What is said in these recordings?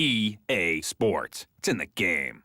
EA Sports. It's in the game.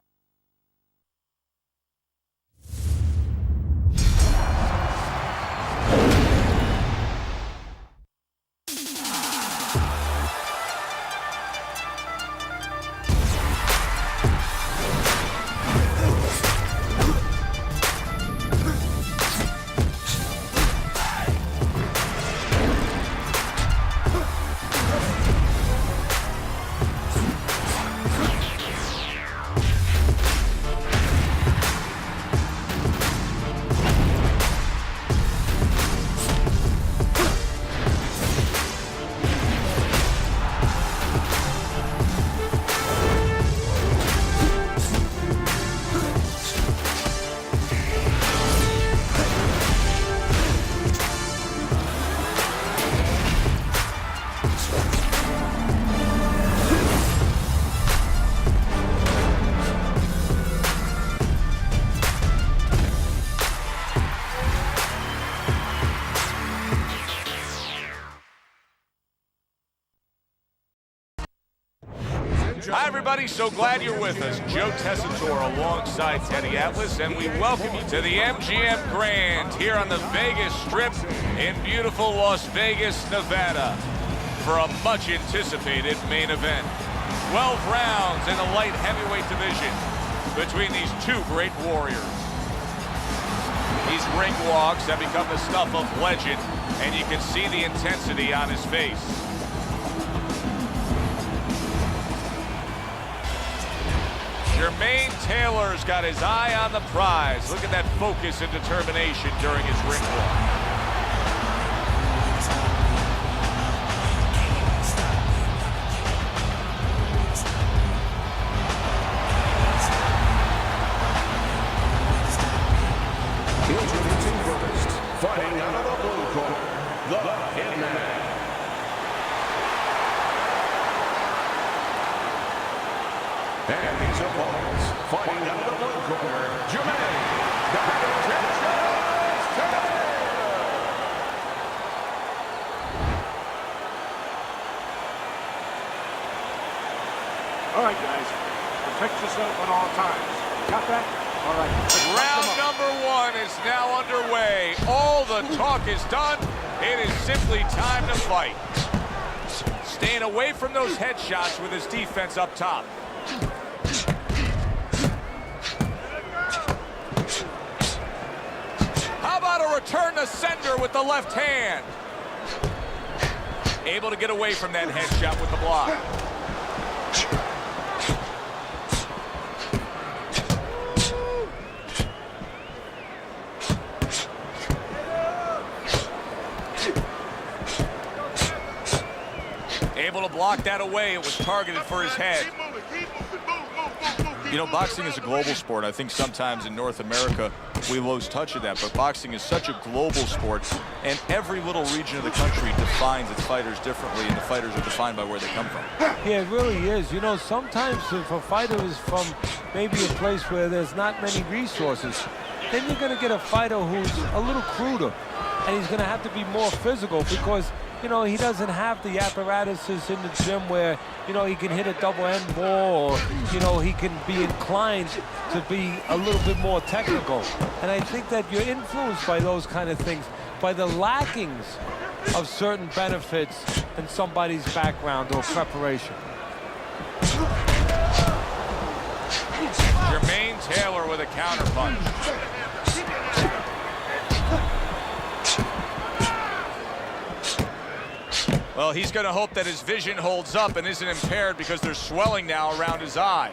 Hi, everybody. So glad you're with us. Joe Tessitore alongside Teddy Atlas, and we welcome you to the MGM Grand here on the Vegas Strip in beautiful Las Vegas, Nevada, for a much-anticipated main event. 12 rounds in the light heavyweight division between these two great warriors. These ring walks have become the stuff of legend, and you can see the intensity on his face. Jermain Taylor's got his eye on the prize. Look at that focus and determination during his ring walk. Introducing first, fighting out of the blue corner, the Hitman. And his opponents, fighting out of the blue corner, Jermain, the All right, guys, protect yourself at all times. Got that? All right. Round number one is now underway. All the talk is done. It is simply time to fight. Staying away from those headshots with his defense up top. How about a return to sender with the left hand? Able to get away from that headshot with the block. Able to block that away. It was targeted for his head. You know, boxing is a global sport. I think sometimes in North America we lose touch of that, but boxing is such a global sport, and every little region of the country defines its fighters differently, and the fighters are defined by where they come from. Yeah, it really is. You know, sometimes if a fighter is from maybe a place where there's not many resources, then you're going to get a fighter who's a little cruder, and he's going to have to be more physical because, you know, he doesn't have the apparatuses in the gym where, you know, he can hit a double end ball or, you know, he can be inclined to be a little bit more technical. And I think that you're influenced by those kind of things, by the lackings of certain benefits in somebody's background or preparation. Jermain Taylor with a counterpunch. Well, he's going to hope that his vision holds up and isn't impaired because there's swelling now around his eye.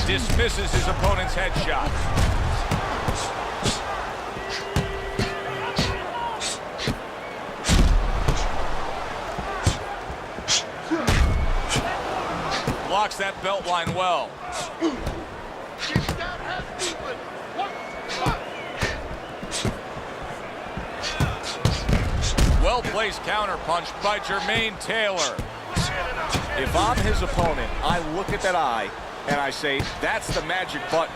Dismisses his opponent's headshot. Blocks that belt line well. Well-placed counterpunch by Jermain Taylor. If I'm his opponent, I look at that eye and I say, that's the magic button.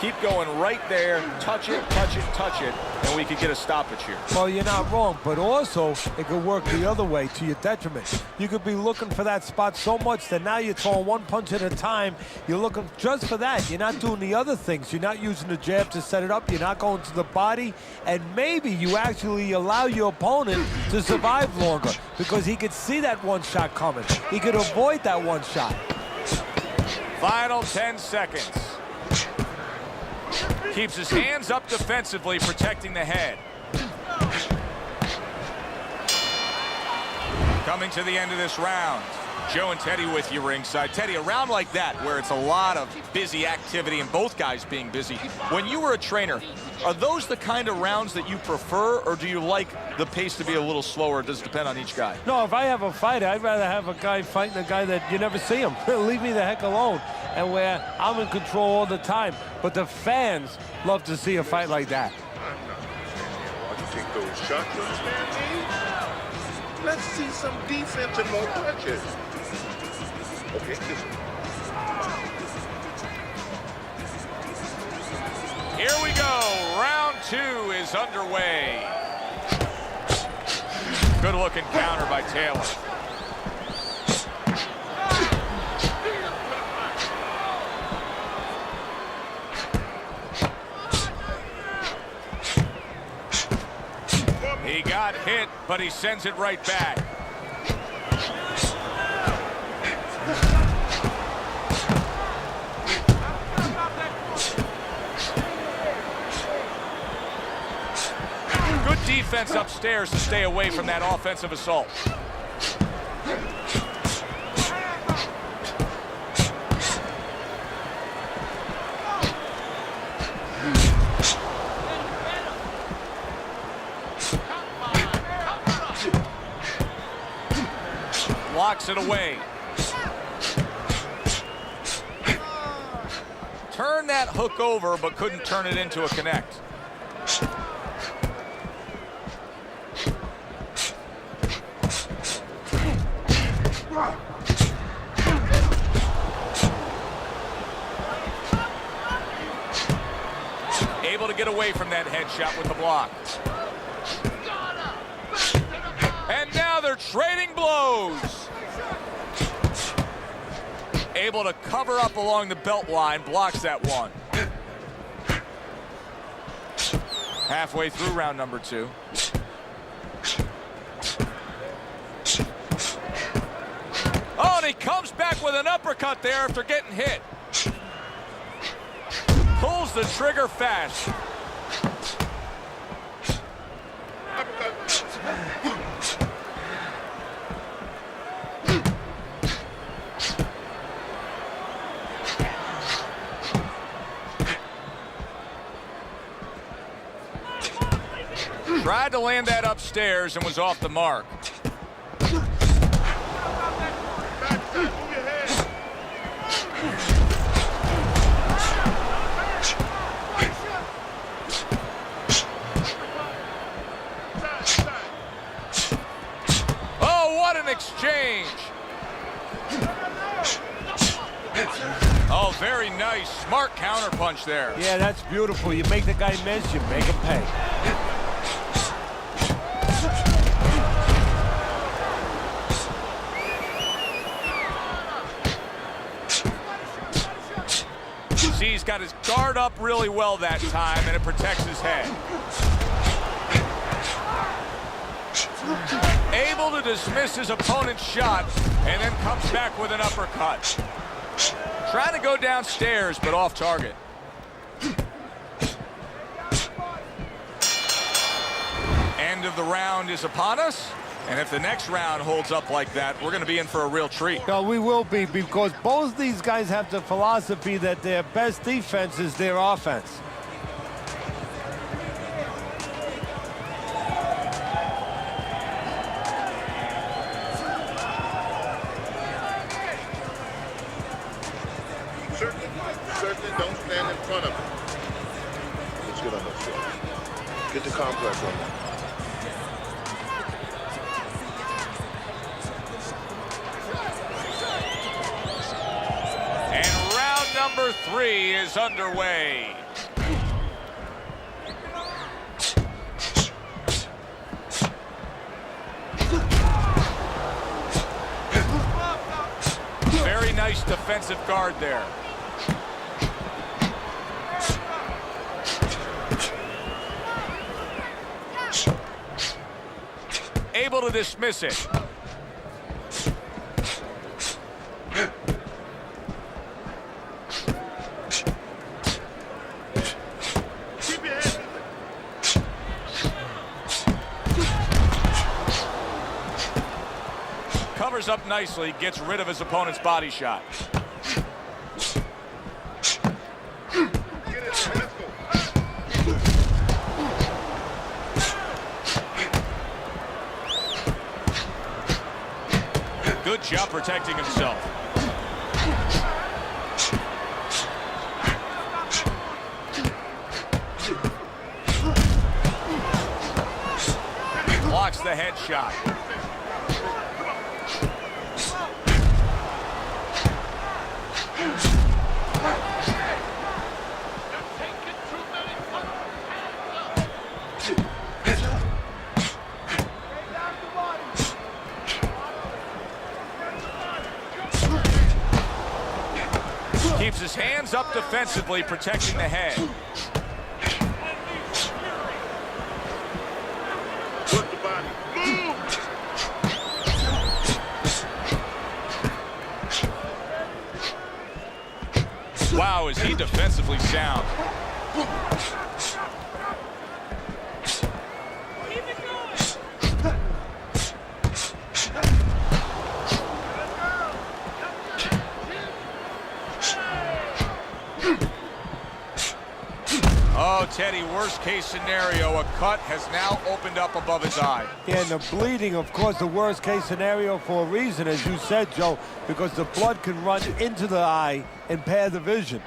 Keep going right there. Touch it, touch it, touch it, and we could get a stoppage here. Well, you're not wrong, but also it could work the other way to your detriment. You could be looking for that spot so much that now you're throwing one punch at a time. You're looking just for that. You're not doing the other things. You're not using the jab to set it up. You're not going to the body. And maybe you actually allow your opponent to survive longer because he could see that one shot coming. He could avoid that one shot. Final 10 seconds. Keeps his hands up defensively, protecting the head. Coming to the end of this round. Joe and Teddy with you ringside. Teddy, a round like that where it's a lot of busy activity and both guys being busy. When you were a trainer, are those the kind of rounds that you prefer, or do you like the pace to be a little slower? Does it depend on each guy? No, if I have a fighter, I'd rather have a guy fighting a guy that you never see him. Leave me the heck alone. And where I'm in control all the time. But the fans love to see a fight like that. Why you take those shots, you understand me? Let's see some defense and more punches. Okay, listen. Here we go. Round 2 is underway. Good looking counter by Taylor. He got hit, but he sends it right back. Good defense upstairs to stay away from that offensive assault. Blocks it away. Turn that hook over, but couldn't turn it into a connect. Able to get away from that headshot with the block. And now they're trading blows. Able to cover up along the belt line, blocks that one. Halfway through round number 2. Oh, and he comes back with an uppercut there after getting hit. Pulls the trigger fast. Tried to land that upstairs and was off the mark. Oh, what an exchange. Oh, very nice. Smart counterpunch there. Yeah, that's beautiful. You make the guy miss, you make him pay. He's got his guard up really well that time, and it protects his head. Able to dismiss his opponent's shot, and then comes back with an uppercut. Trying to go downstairs, but off target. End of the round is upon us. And if the next round holds up like that, we're going to be in for a real treat. No, we will be, because both these guys have the philosophy that their best defense is their offense. Certainly don't stand in front of him. Let's get on those feet. Get the complex on that. And round number 3 is underway. Nice defensive guard there. Able to dismiss it. Covers up nicely, gets rid of his opponent's body shot. Good job protecting himself. Blocks the headshot. Keeps his hands up defensively, protecting the head. Work the body. Move! Wow, is he defensively sound. Oh, Teddy, worst case scenario, a cut has now opened up above his eye. Yeah, and the bleeding, of course, the worst case scenario for a reason, as you said, Joe, because the blood can run into the eye and impair the vision.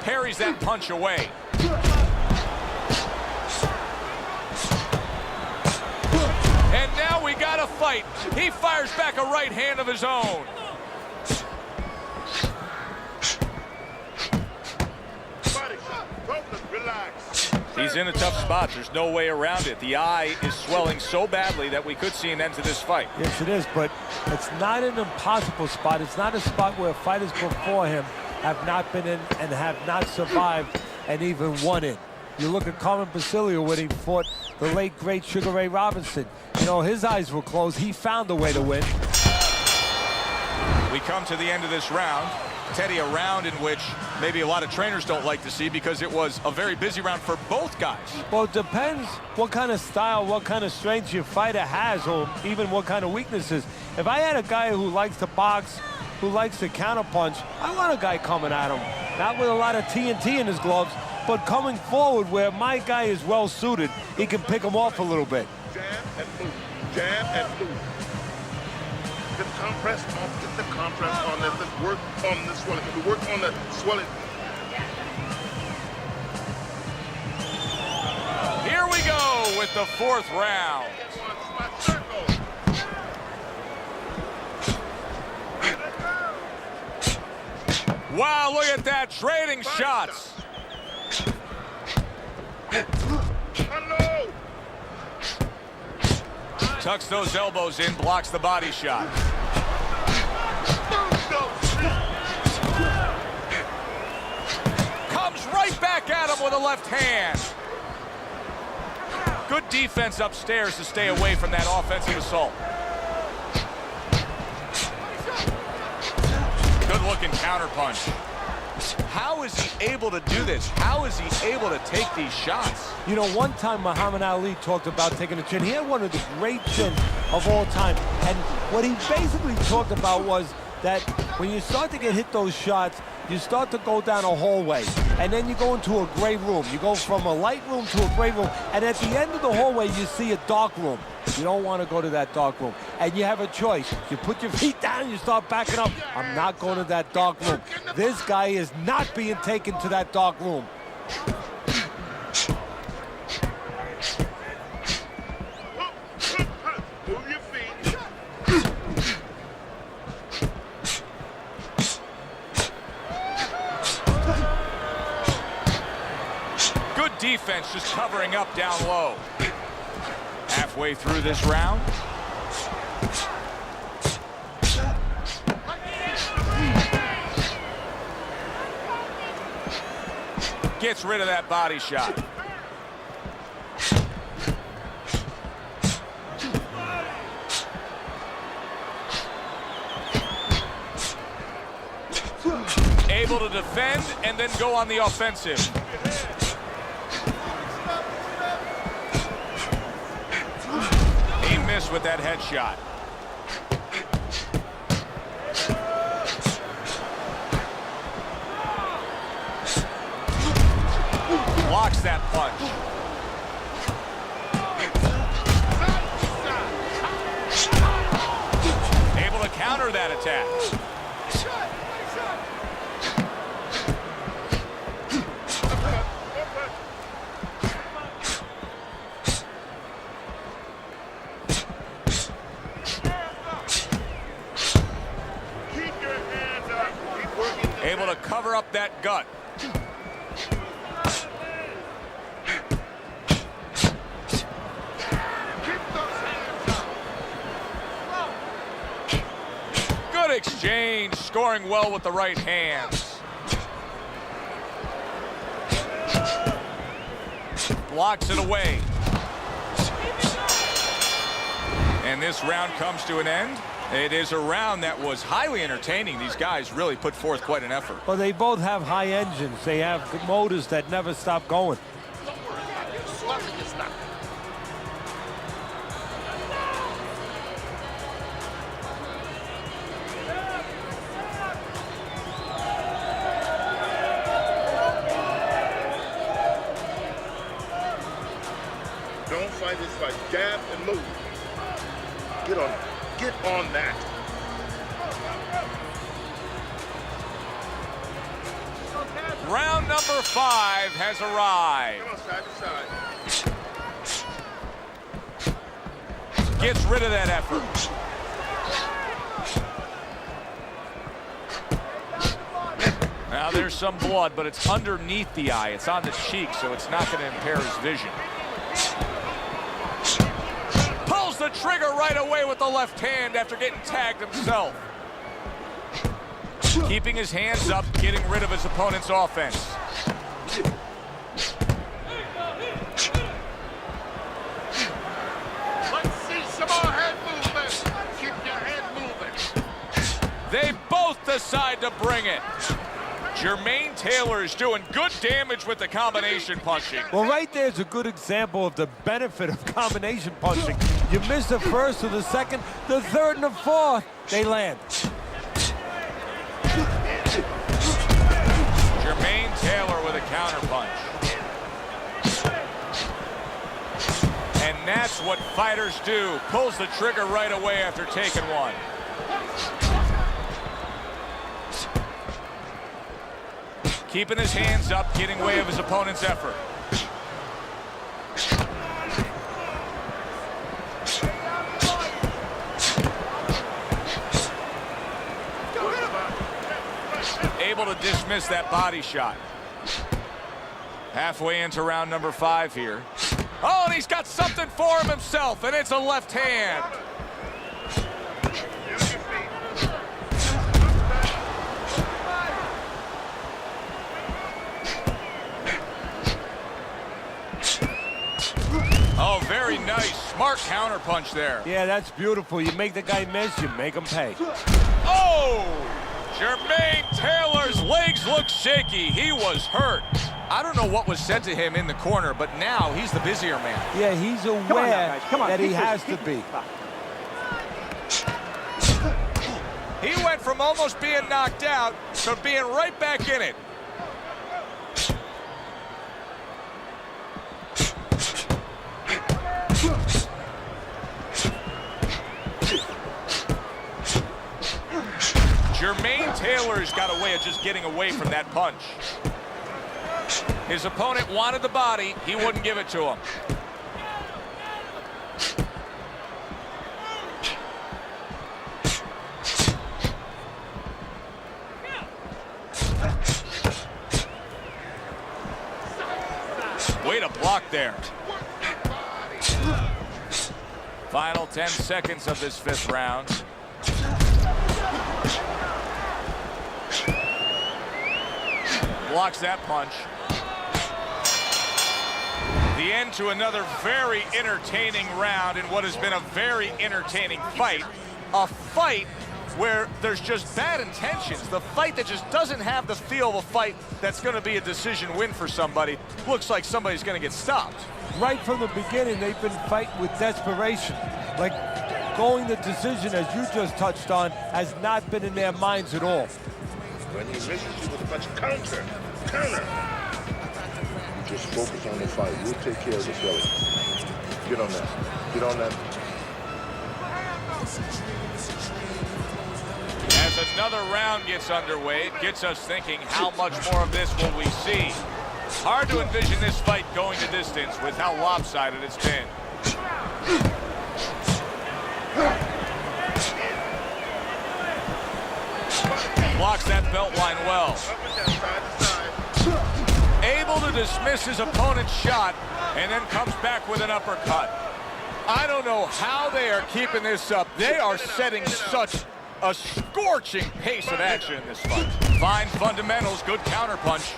Parries that punch away. And now we got a fight. He fires back a right hand of his own. He's in a tough spot. There's no way around it. The eye is swelling so badly that we could see an end to this fight. Yes, it is, but it's not an impossible spot. It's not a spot where fighters before him have not been in and have not survived and even won it. You look at Carmen Basilio when he fought the late, great Sugar Ray Robinson. You know, his eyes were closed. He found a way to win. We come to the end of this round. Teddy, a round in which maybe a lot of trainers don't like to see because it was a very busy round for both guys. Well, it depends what kind of style, what kind of strength your fighter has, or even what kind of weaknesses. If I had a guy who likes to box, who likes to counterpunch, I want a guy coming at him. Not with a lot of TNT in his gloves, but coming forward where my guy is well suited, he can pick him off a little bit. Jab and move. Jab and move. Get the compress off. Get the compress on this. Let's work on the swelling. We work on the swelling. Here we go with the fourth round. Wow, look at that, trading shots. Tucks those elbows in, blocks the body shot. Comes right back at him with a left hand. Good defense upstairs to stay away from that offensive assault. Good-looking counterpunch. How is he able to do this? How is he able to take these shots? You know, one time Muhammad Ali talked about taking a chin. He had one of the great chins of all time. And what he basically talked about was that when you start to get hit those shots, you start to go down a hallway. And then you go into a gray room. You go from a light room to a gray room. And at the end of the hallway, you see a dark room. You don't want to go to that dark room. And you have a choice. You put your feet down and you start backing up. I'm not going to that dark room. This guy is not being taken to that dark room. Move your feet. Good defense, just covering up down low. After halfway through this round. Gets rid of that body shot. Able to defend and then go on the offensive. He missed with that headshot. Blocks that punch. Able to counter that attack. Able to cover up that gut. Good exchange, scoring well with the right hands. Blocks it away. And this round comes to an end. It is a round that was highly entertaining. These guys really put forth quite an effort. Well, they both have high engines. They have motors that never stop going. Don't fight this fight. Jab and move. Get on it. Get on that. Round number 5 has arrived. Come on, side to side. Gets rid of that effort. Now there's some blood, but it's underneath the eye. It's on the cheek, so it's not going to impair his vision. Pulls the trigger right away with the left hand after getting tagged himself. Keeping his hands up, getting rid of his opponent's offense. Let's see some more head movement. Keep your head moving. They both decide to bring it. Jermain Taylor is doing good damage with the combination punching. Well, right there's a good example of the benefit of combination punching. You miss the first or the second, the third and the fourth, they land. Jermain Taylor with a counter punch. And that's what fighters do. Pulls the trigger right away after taking one. Keeping his hands up, getting way of his opponent's effort. Able to dismiss that body shot. Halfway into round number 5 here. Oh, and he's got something for him himself, and it's a left hand. Oh, very nice. Smart counter punch there. Yeah, that's beautiful. You make the guy miss, you make him pay. Oh! Jermain Taylor's legs look shaky. He was hurt. I don't know what was said to him in the corner, but now he's the busier man. Yeah, he's aware that he has to be. He went from almost being knocked out to being right back in it. Jermain Taylor's got a way of just getting away from that punch. His opponent wanted the body. He wouldn't give it to him. Way to block there. Final 10 seconds of this 5th round. Blocks that punch. The end to another very entertaining round in what has been a very entertaining fight. A fight where there's just bad intentions. The fight that just doesn't have the feel of a fight that's going to be a decision win for somebody. Looks like somebody's going to get stopped. Right from the beginning, they've been fighting with desperation. Like going the decision, as you just touched on, has not been in their minds at all. When he misses you with a bunch of counter. You just focus on the fight. We'll take care of this, belly. Get on that. Get on that. As another round gets underway, it gets us thinking, how much more of this will we see? Hard to envision this fight going the distance with how lopsided it's been. Blocks that belt line well. Able to dismiss his opponent's shot and then comes back with an uppercut. I don't know how they are keeping this up. They are setting such a scorching pace of action in this fight. Fine fundamentals, good counterpunch.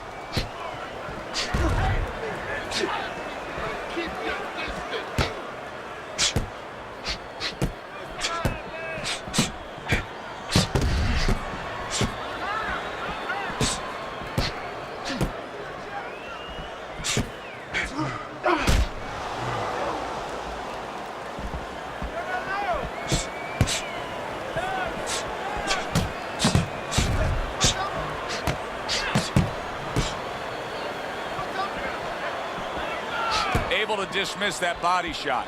Able to dismiss that body shot.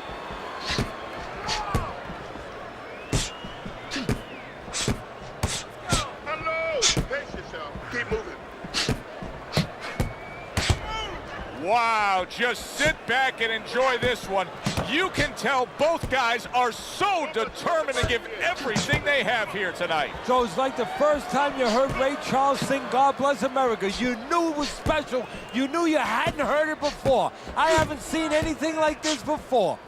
Hello! Pace yourself. Keep moving. Wow, just sit back and enjoy this one. You can tell both guys are so determined to give everything they have here tonight. So it's like the first time you heard Ray Charles sing God Bless America. You knew it was special. You knew you hadn't heard it before. I haven't seen anything like this before.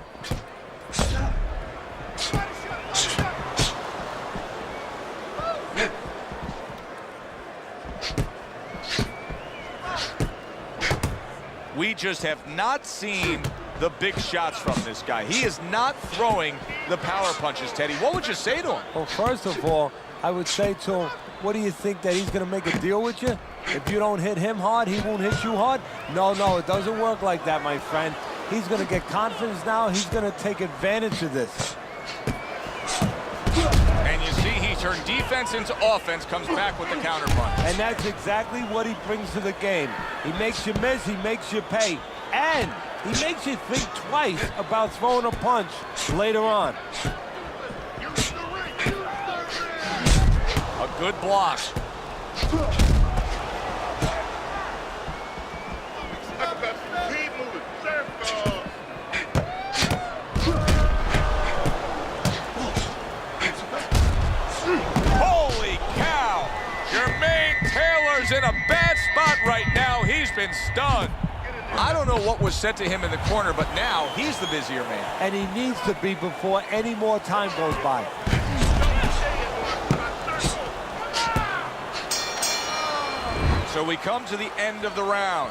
We just have not seen the big shots from this guy. He is not throwing the power punches, Teddy. What would you say to him? Well, first of all, I would say to him, what do you think, that he's going to make a deal with you? If you don't hit him hard, he won't hit you hard? No, it doesn't work like that, my friend. He's going to get confidence now. He's going to take advantage of this. And you see, he turned defense into offense, comes back with the counterpunch. And that's exactly what he brings to the game. He makes you miss, he makes you pay. And he makes you think twice about throwing a punch later on. A good block. Keep moving. Circle. Holy cow! Jermain Taylor's in a bad spot right now. He's been stunned. I don't know what was said to him in the corner, but now he's the busier man. And he needs to be before any more time goes by. So we come to the end of the round,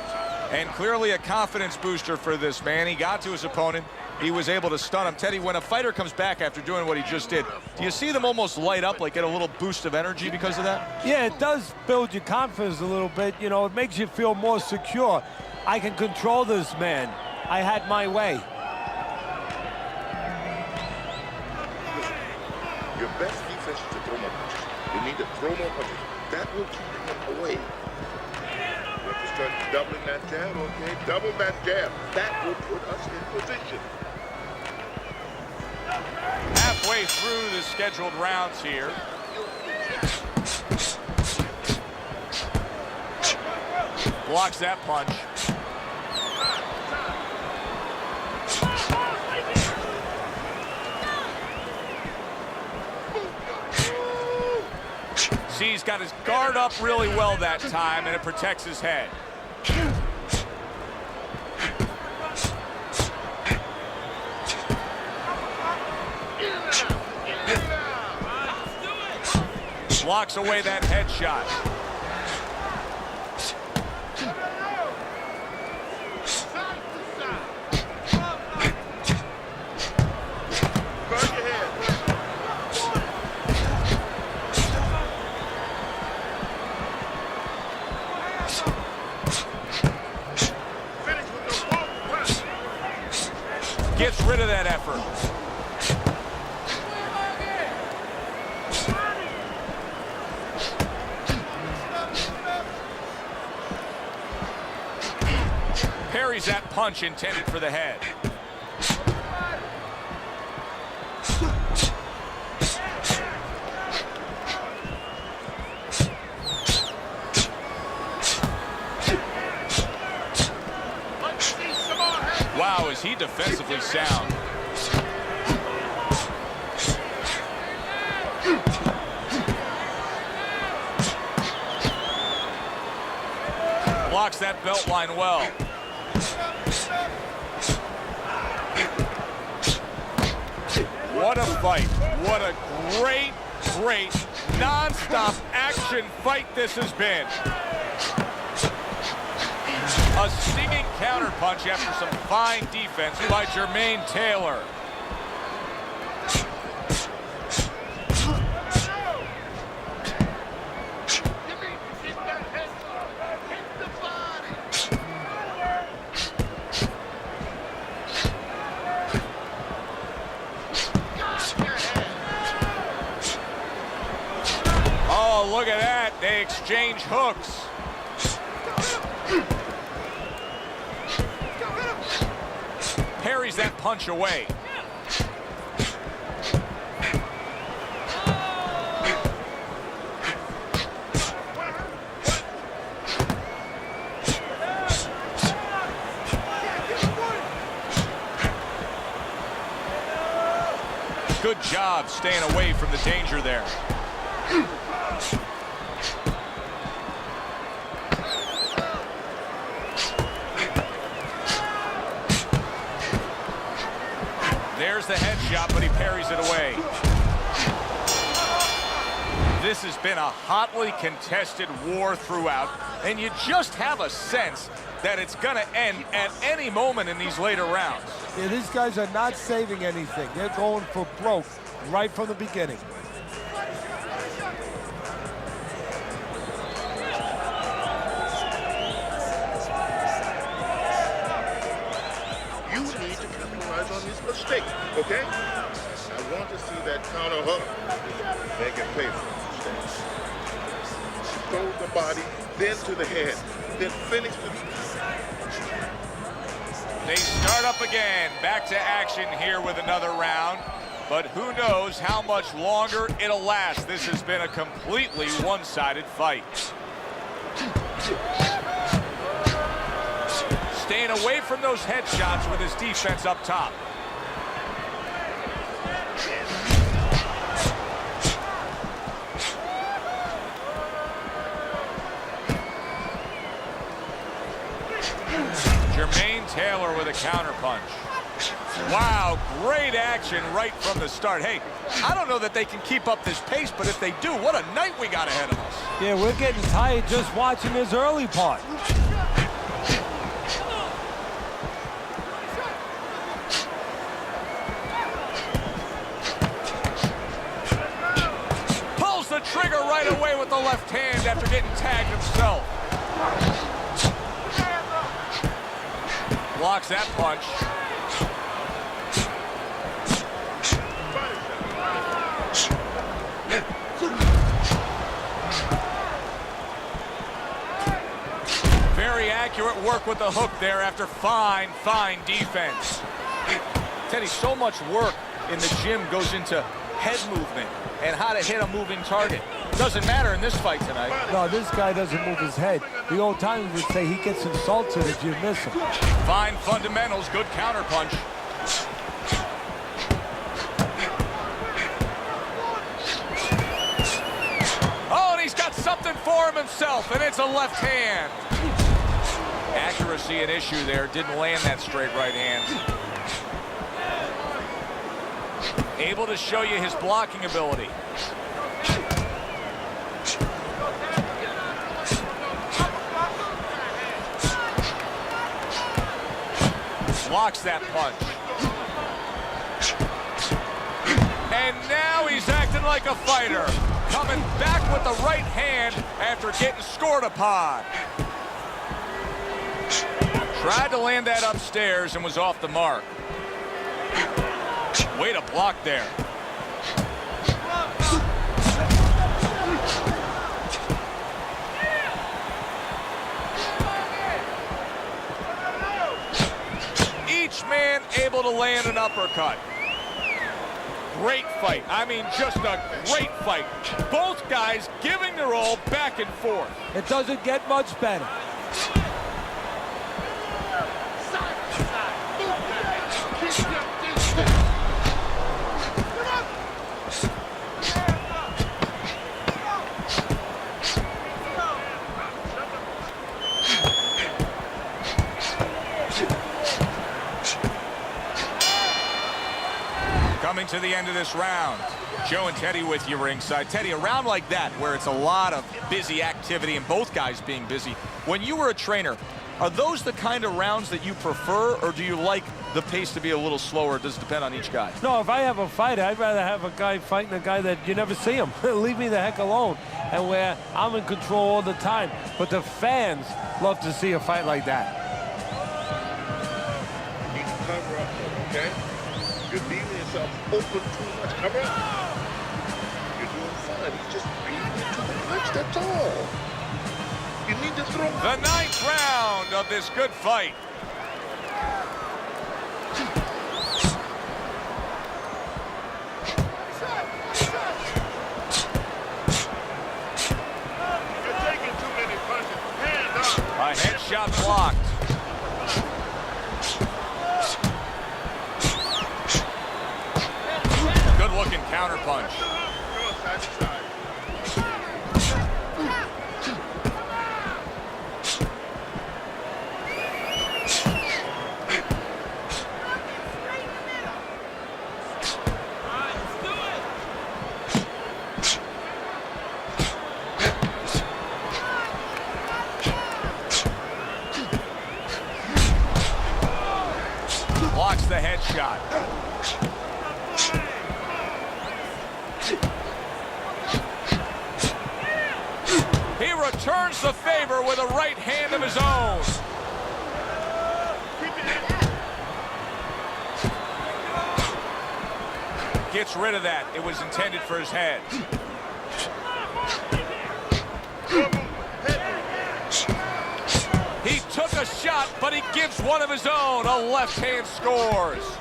and clearly a confidence booster for this man. He got to his opponent. He was able to stun him. Teddy, when a fighter comes back after doing what he just did, do you see them almost light up, like get a little boost of energy because of that? Yeah, it does build your confidence a little bit. You know, it makes you feel more secure. I can control this man. I had my way. Your best defense is to throw more punches. You need to throw more punches. That will keep him away. You have to start doubling that jab, okay? Double that jab. That will put us in position. Halfway through the scheduled rounds here. Blocks that punch. See, he's got his guard up really well that time, and it protects his head. Blocks away that headshot. Gets rid of that effort. Parries that punch intended for the head. Wow, is he defensively sound. Blocks that belt line well. What a fight. What a great, great, non-stop action fight this has been. A stinging counterpunch after some fine defense by Jermain Taylor. Oh, look at that. They exchange hooks. Parries that punch away. Good job staying away from the danger there. There's the headshot, but he parries it away. This has been a hotly contested war throughout, and you just have a sense that it's going to end at any moment in these later rounds. Yeah, these guys are not saving anything. They're going for broke right from the beginning. You need to capitalize on his mistake, okay? I want to see that counter hook. Make it pay for his mistakes. Throw the body, then to the head, then finish with... They start up again. Back to action here with another round. But who knows how much longer it'll last. This has been a completely one-sided fight. Staying away from those headshots with his defense up top. Jermain Taylor with a counterpunch. Wow, great action right from the start. Hey, I don't know that they can keep up this pace, but if they do, what a night we got ahead of us. Yeah, we're getting tired just watching this early part. Pulls the trigger right away with the left hand after getting tagged himself. Blocks that punch. Very accurate work with the hook there after fine defense. Teddy, so much work in the gym goes into head movement and how to hit a moving target. Doesn't matter in this fight tonight. No, this guy doesn't move his head. The old timers would say he gets insulted if you miss him. Fine fundamentals, good counterpunch. Oh, and he's got something for himself, and it's a left hand. Accuracy an issue there, didn't land that straight right hand. Able to show you his blocking ability. Blocks that punch. And now he's acting like a fighter. Coming back with the right hand after getting scored upon. Tried to land that upstairs and was off the mark. Way to block there. Each man able to land an uppercut. Great fight. I mean, just a great fight. Both guys giving their all back and forth. It doesn't get much better. Coming to the end of this round. Joe and Teddy with you ringside. Teddy, a round like that where it's a lot of busy activity and both guys being busy. When you were a trainer, are those the kind of rounds that you prefer, or do you like the pace to be a little slower? Does it depend on each guy? No, if I have a fight, I'd rather have a guy fighting a guy that you never see him. Leave me the heck alone. And where I'm in control all the time. But the fans love to see a fight like that. Need to cover up, okay? You're leaving yourself open too much. Cover up. You're doing fine. He's just beating you to the punch, that's all. You need to throw. The 9th round of this good fight. You're taking too many punches. Hand up. A headshot blocked. Good looking counter punch. Go side to side. Blocks the headshot. He returns the favor with a right hand of his own. Gets rid of that. It was intended for his head. He took a shot, but he gives one of his own. A left hand scores.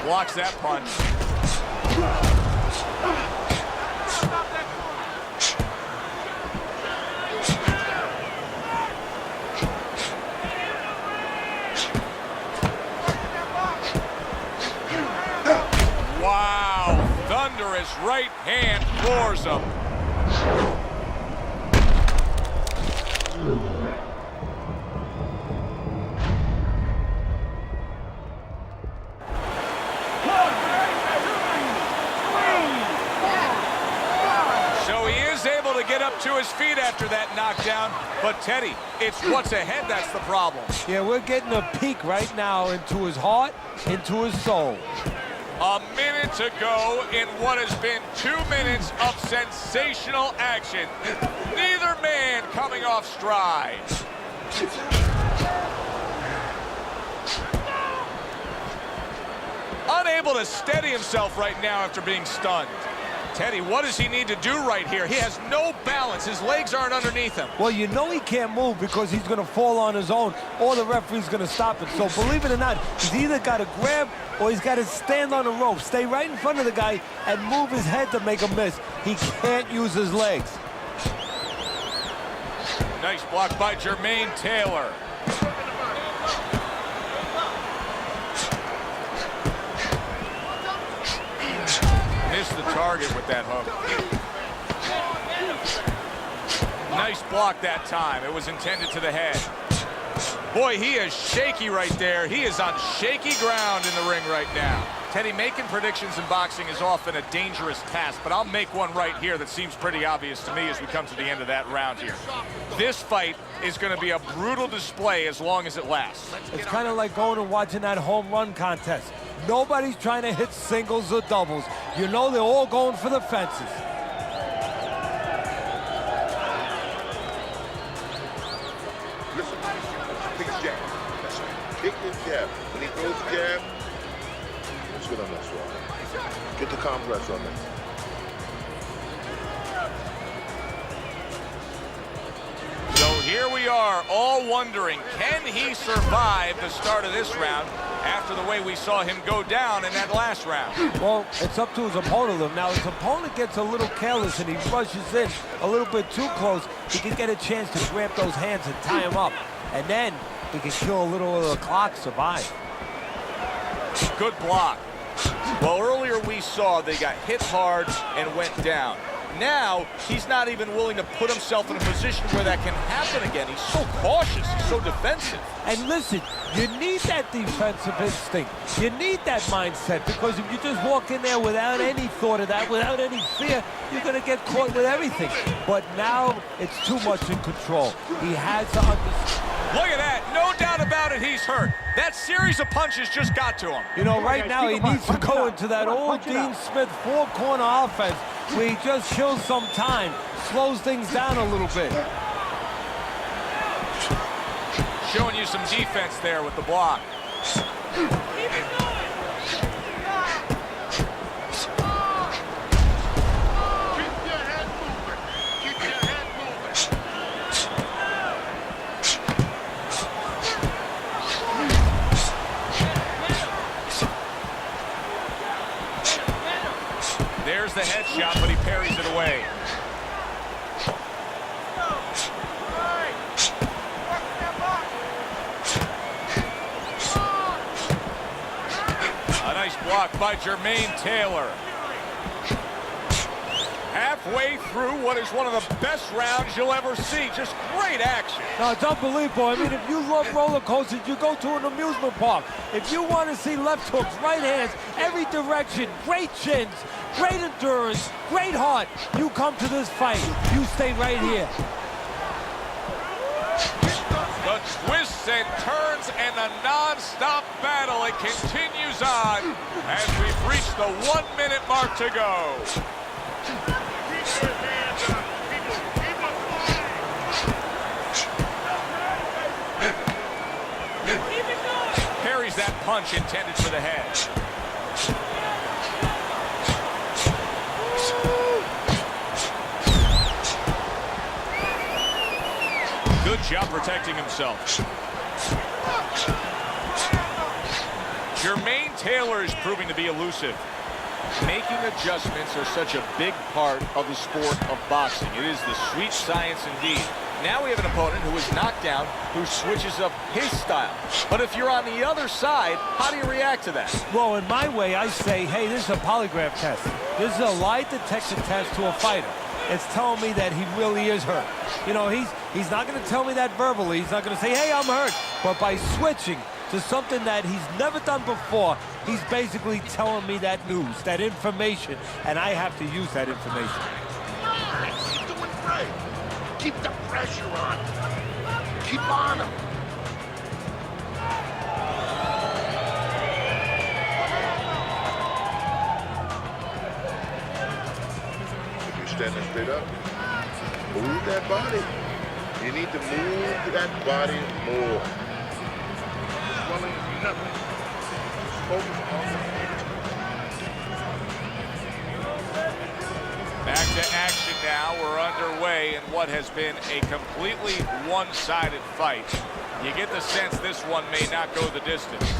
Blocks that punch. Wow, thunderous right hand floors him. Get up to his feet after that knockdown, but Teddy, it's what's ahead that's the problem. Yeah, we're getting a peek right now into his heart, into his soul. A minute to go in what has been 2 minutes of sensational action. Neither man coming off stride. Unable to steady himself right now after being stunned. Teddy, what does he need to do right here? He has no balance. His legs aren't underneath him. Well, you know he can't move because he's going to fall on his own, or the referee's going to stop it. So believe it or not, he's either got to grab or he's got to stand on the rope, stay right in front of the guy, and move his head to make a miss. He can't use his legs. Nice block by Jermain Taylor. Missed the target with that hook. Nice block that time. It was intended to the head. Boy, he is shaky right there. He is on shaky ground in the ring right now. Teddy, making predictions in boxing is often a dangerous task, but I'll make one right here that seems pretty obvious to me as we come to the end of that round here. This fight is going to be a brutal display as long as it lasts. It's kind of like going and watching that home run contest. Nobody's trying to hit singles or doubles. You know they're all going for the fences. Listen, pick his jab. That's right. Pick his jab. When he throws the jab, let's get on that swallow. Get the compress on that. So here we are, all wondering, can he survive the start of this round after the way we saw him go down in that last round? Well, it's up to his opponent. Now, his opponent gets a little careless and he rushes in a little bit too close. He can get a chance to grab those hands and tie him up. And then he can kill a little of the clock, survive. Good block. Well, earlier we saw they got hit hard and went down. Now, he's not even willing to put himself in a position where that can happen again. He's so cautious, he's so defensive. And listen, you need that defensive instinct. You need that mindset, because if you just walk in there without any thought of that, without any fear, you're going to get caught with everything. But now, it's too much in control. He has to understand. Look at that. No doubt about it, he's hurt. That series of punches just got to him. You know, right now, he needs to go into that old Dean Smith four-corner offense where he just kills some time, slows things down a little bit. Showing you some defense there with the block. There's the headshot, but he parries it away. A nice block by Jermain Taylor. Halfway through what is one of the best rounds you'll ever see. Just great action. No, it's unbelievable. I mean, if you love roller coasters, you go to an amusement park. If you want to see left hooks, right hands, every direction, great chins, great endurance, great heart, you come to this fight. You stay right here. The twists and turns and the non-stop battle. It continues on as we've reached the 1 minute mark to go. Parries that punch intended for the head. Good job protecting himself. Jermain Taylor is proving to be elusive. Making adjustments are such a big part of the sport of boxing. It is the sweet science indeed. Now we have an opponent who is knocked down, who switches up his style. But if you're on the other side, how do you react to that? Well, in my way, I say, hey, this is a polygraph test. This is a lie detector test to a fighter. It's telling me that he really is hurt. You know, he's not going to tell me that verbally. He's not going to say, hey, I'm hurt. But by switching to something that he's never done before, he's basically telling me that news, that information, and I have to use that information. Keep doing right. Keep the pressure on. Keep on him. If you're standing straight up, move that body. You need to move that body more. Swelling is nothing. Focus on the feet. Back to action now. We're underway in what has been a completely one-sided fight. You get the sense this one may not go the distance.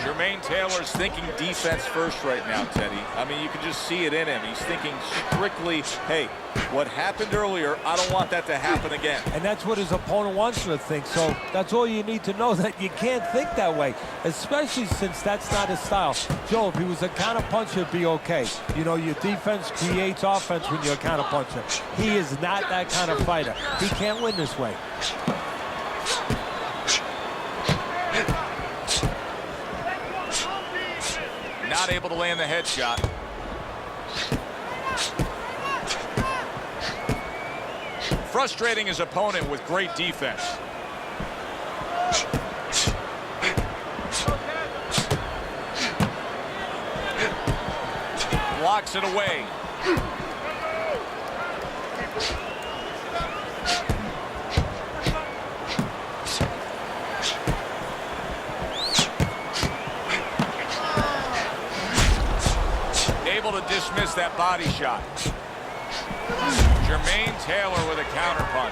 Jermain Taylor's thinking defense first right now, Teddy. I mean, you can just see it in him. He's thinking strictly, hey, what happened earlier, I don't want that to happen again. And that's what his opponent wants you to think. So that's all you need to know, that you can't think that way, especially since that's not his style. Joe, if he was a counter-puncher, it'd be okay. You know, your defense creates offense when you're a counter-puncher. He is not that kind of fighter. He can't win this way. not able to land the headshot. Frustrating his opponent with great defense. Blocks it away. Able to dismiss that body shot. Jermain Taylor with a counterpunch.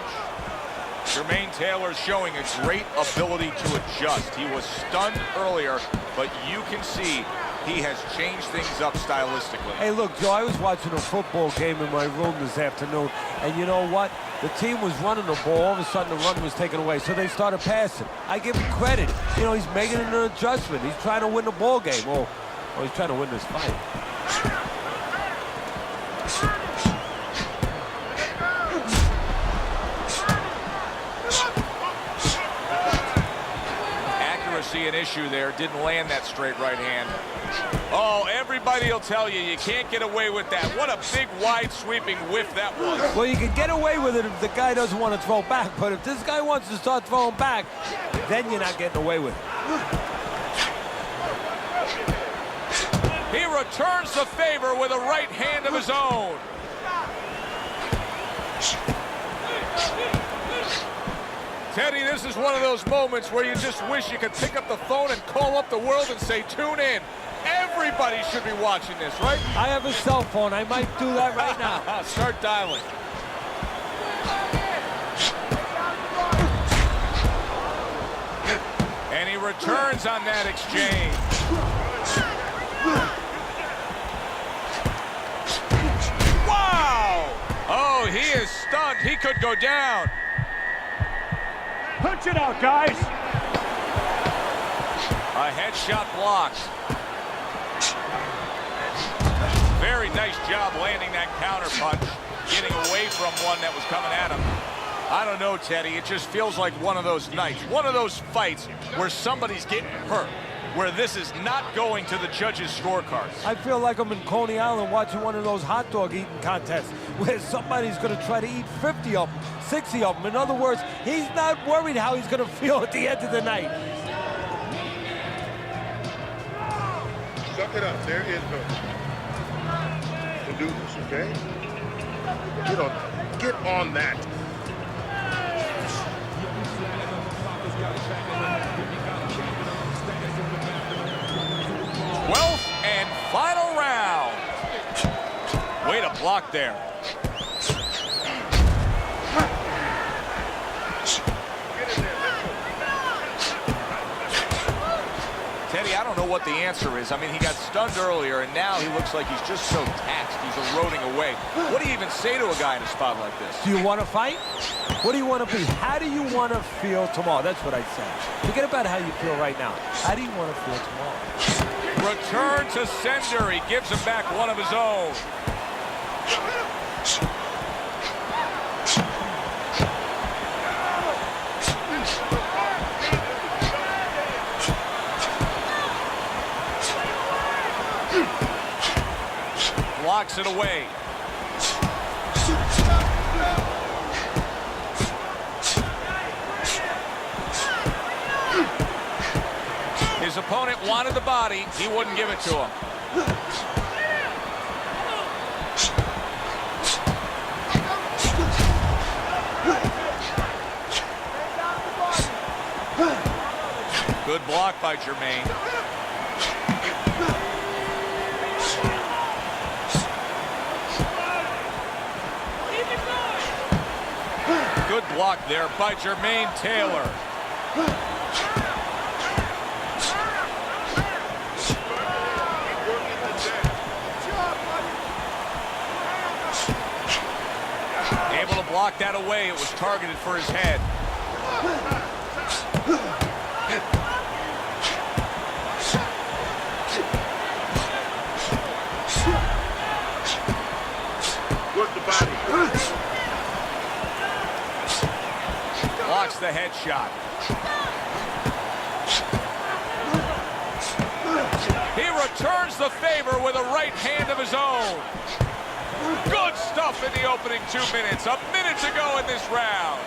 Jermain Taylor showing a great ability to adjust. He was stunned earlier, but you can see he has changed things up stylistically. Hey, look, Joe, I was watching a football game in my room this afternoon, and you know what? The team was running the ball. All of a sudden, the run was taken away, so they started passing. I give him credit. You know, he's making an adjustment. He's trying to win the ball game. Or he's trying to win this fight. An issue there, didn't land that straight right hand. Oh, everybody will tell you, you can't get away with that. What a big, wide, sweeping whiff that was. Well, you can get away with it if the guy doesn't want to throw back, but if this guy wants to start throwing back, then you're not getting away with it. He returns the favor with a right hand of his own. Teddy, this is one of those moments where you just wish you could pick up the phone and call up the world and say, tune in. Everybody should be watching this, right? I have a cell phone. I might do that right now. Start dialing. And he returns on that exchange. Wow! Oh, he is stunned. He could go down. Punch it out, guys. A headshot blocked. Very nice job landing that counter punch, getting away from one that was coming at him. I don't know, Teddy. It just feels like one of those nights, one of those fights where somebody's getting hurt, where this is not going to the judges' scorecards. I feel like I'm in Coney Island watching one of those hot dog eating contests where somebody's going to try to eat 50 of them, 60 of them. In other words, he's not worried how he's going to feel at the end of the night. Suck it up. There is no. To do this, okay? Get on that. 12th and final round. Way to block there. Teddy, I don't know what the answer is. I mean, he got stunned earlier, and now he looks like he's just so taxed. He's eroding away. What do you even say to a guy in a spot like this? Do you want to fight? What do you want to be? How do you want to feel tomorrow? That's what I say. Forget about how you feel right now. How do you want to feel tomorrow? Return to sender. He gives him back one of his own. Blocks it away. His opponent wanted the body. He wouldn't give it to him. Good block by Jermain. Good block there by Jermain Taylor. Able to block that away. It was targeted for his head. Work the body. Blocks the headshot. He returns the favor with a right hand of his own. Good stuff in the opening 2 minutes. A minute to go in this round.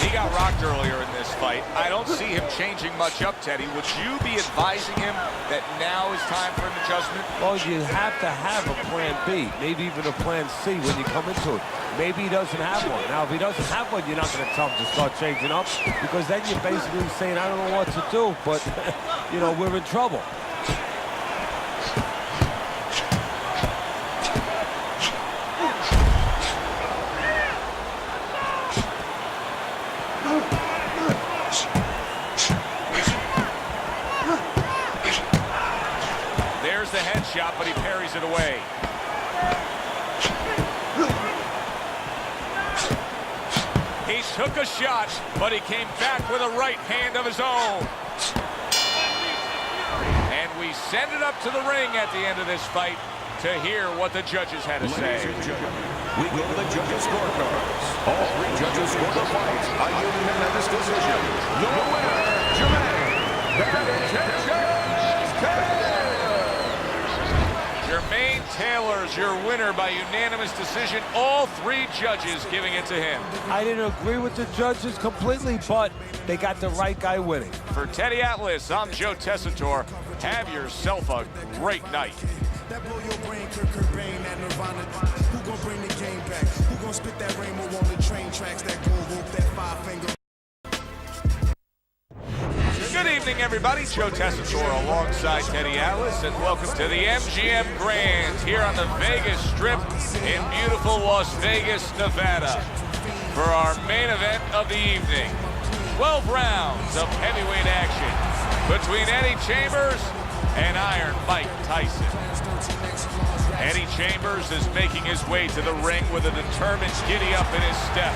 He got rocked earlier in this fight. I don't see him changing much up, Teddy. Would you be advising him that now is time for an adjustment? Well, you have to have a plan B, maybe even a plan C when you come into it. Maybe he doesn't have one. Now, if he doesn't have one, you're not going to tell him to start changing up, because then you're basically saying, I don't know what to do, but, you know, we're in trouble. There's the headshot, but he parries it away. He took a shot, but he came back with a right hand of his own. And we send it up to the ring at the end of this fight to hear what the judges had to say. Ladies and gentlemen, we go to the judges' scorecards. All three judges score the fight by unanimous decision. The winner, Jermain Taylor's your winner by unanimous decision. All three judges giving it to him. I didn't agree with the judges completely, but they got the right guy winning. For Teddy Atlas, I'm Joe Tessitore. Have yourself a great night. That blow your brain, Kurt Rain, that Nirvana. Who gon' bring the game back? Who gon' spit that rainbow on the train tracks? That gold rope, that 5-finger. Good evening, everybody. Joe Tessitore alongside Teddy Atlas, and welcome to the MGM Grand here on the Vegas Strip in beautiful Las Vegas, Nevada, for our main event of the evening. 12 rounds of heavyweight action between Eddie Chambers and Iron Mike Tyson. Eddie Chambers is making his way to the ring with a determined giddy-up in his step.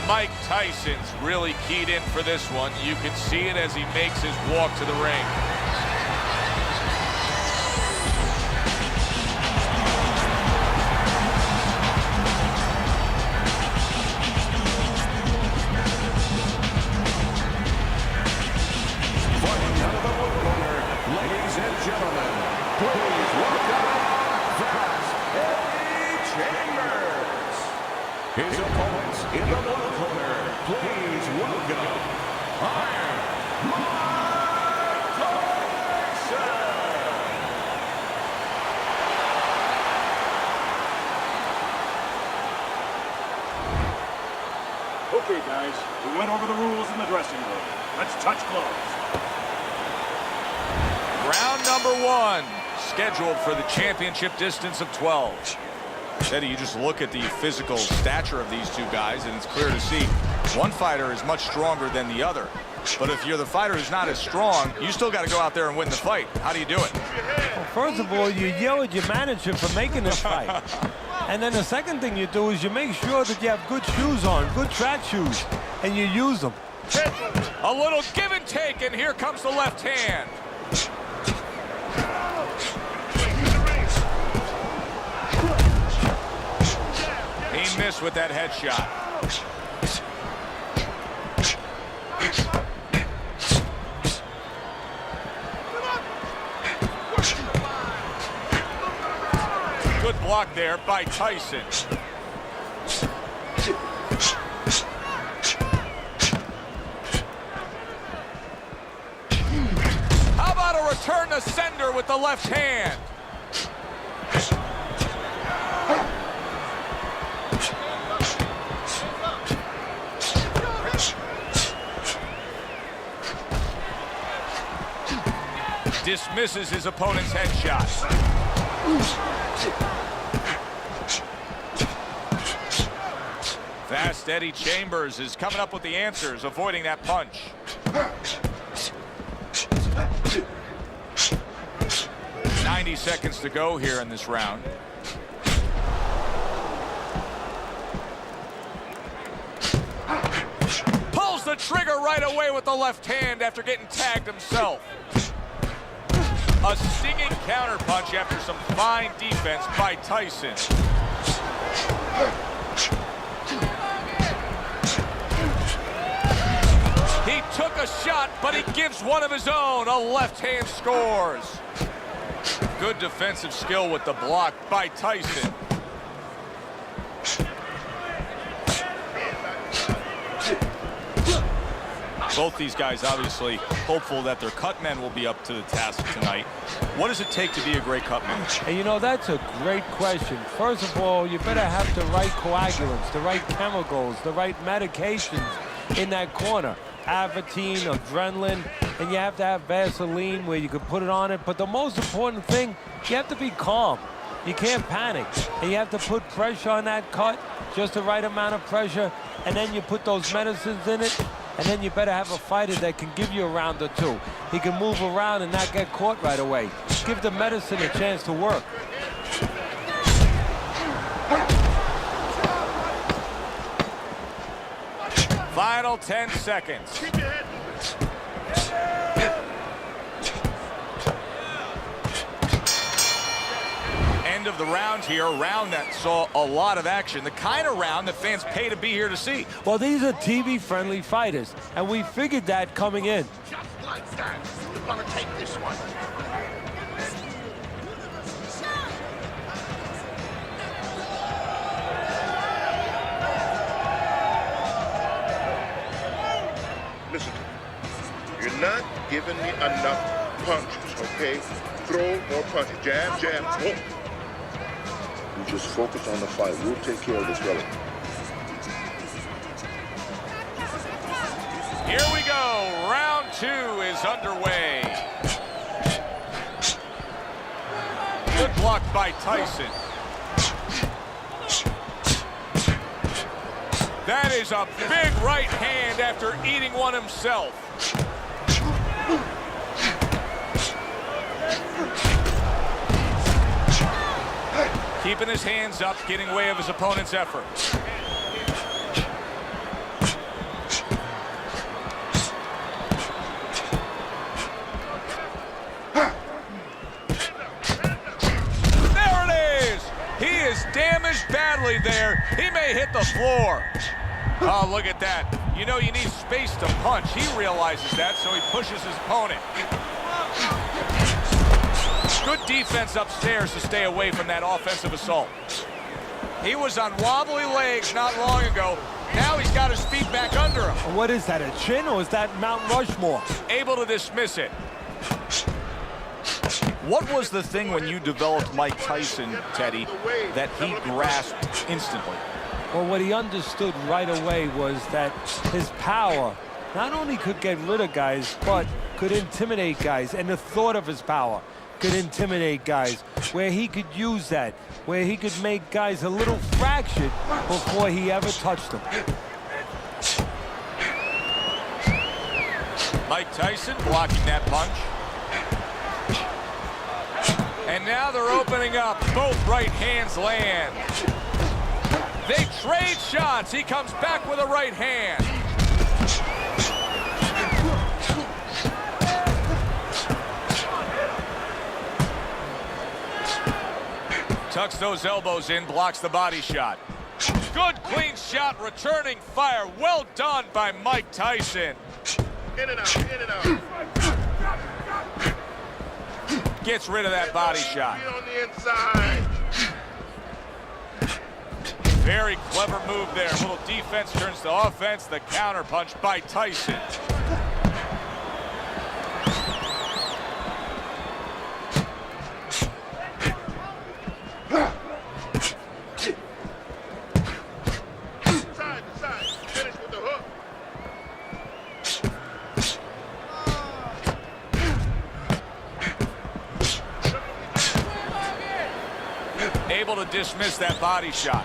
Mike Tyson's really keyed in for this one. You can see it as he makes his walk to the ring. Fighting out of the blue corner, ladies and gentlemen, please welcome the first Eddie Chambers. His opponents in the blue corner, please welcome Iron Mike Tyson. Okay, guys, we went over the rules in the dressing room. Let's touch gloves. Round number one, scheduled for the championship distance of 12. Teddy, you just look at the physical stature of these two guys, and it's clear to see one fighter is much stronger than the other. But if you're the fighter who's not as strong, you still got to go out there and win the fight. How do you do it? Well, first of all, you yell at your manager for making this fight. And then the second thing you do is you make sure that you have good shoes on, good track shoes, and you use them. A little give and take, and here comes the left hand. He missed with that headshot. Good block there by Tyson. How about a return to sender with the left hand? Dismisses his opponent's headshot. Fast Eddie Chambers is coming up with the answers, avoiding that punch. "90 seconds to go here in this round. Pulls the trigger right away with the left hand after getting tagged himself. A stinging counterpunch after some fine defense by Tyson. He took a shot, but he gives one of his own. A left hand scores. Good defensive skill with the block by Tyson. Both these guys obviously hopeful that their cut men will be up to the task tonight. What does it take to be a great cut man? And you know, that's a great question. First of all, you better have the right coagulants, the right chemicals, the right medications in that corner. Avatine, adrenaline, and you have to have Vaseline where you can put it on it. But the most important thing, you have to be calm. You can't panic. And you have to put pressure on that cut, just the right amount of pressure, and then you put those medicines in it. And then you better have a fighter that can give you a round or two. He can move around and not get caught right away. Give the medicine a chance to work. Final 10 seconds. End of the round here, a round that saw a lot of action, the kind of round that fans pay to be here to see. Well, these are TV-friendly fighters, and we figured that coming in. Just like that. You're gonna take this one. Listen, you're not giving me enough punches, okay? Throw more punches. Jab, jab, boom. You just focus on the fight. We'll take care of this fella. Here we go. Round 2 is underway. Good block by Tyson. That is a big right hand after eating one himself. Keeping his hands up, getting way of his opponent's effort. There it is! He is damaged badly there. He may hit the floor. Oh, look at that. You know you need space to punch. He realizes that, so he pushes his opponent. Good defense upstairs to stay away from that offensive assault. He was on wobbly legs not long ago. Now he's got his feet back under him. What is that, a chin, or is that Mount Rushmore? Able to dismiss it. What was the thing when you developed Mike Tyson, Teddy, that he grasped instantly? Well, what he understood right away was that his power not only could get rid of guys, but could intimidate guys. And the thought of his power could intimidate guys, where he could use that, where he could make guys a little fractured before he ever touched them. Mike Tyson blocking that punch. And now they're opening up. Both right hands land. They trade shots. He comes back with a right hand. Tucks those elbows in, blocks the body shot. Good clean shot, returning fire. Well done by Mike Tyson. In and out, in and out. Gets rid of that body shot. On the inside. Very clever move there. A little defense turns to offense. The counter punch by Tyson. Side to side. Finish with the hook. Able to dismiss that body shot.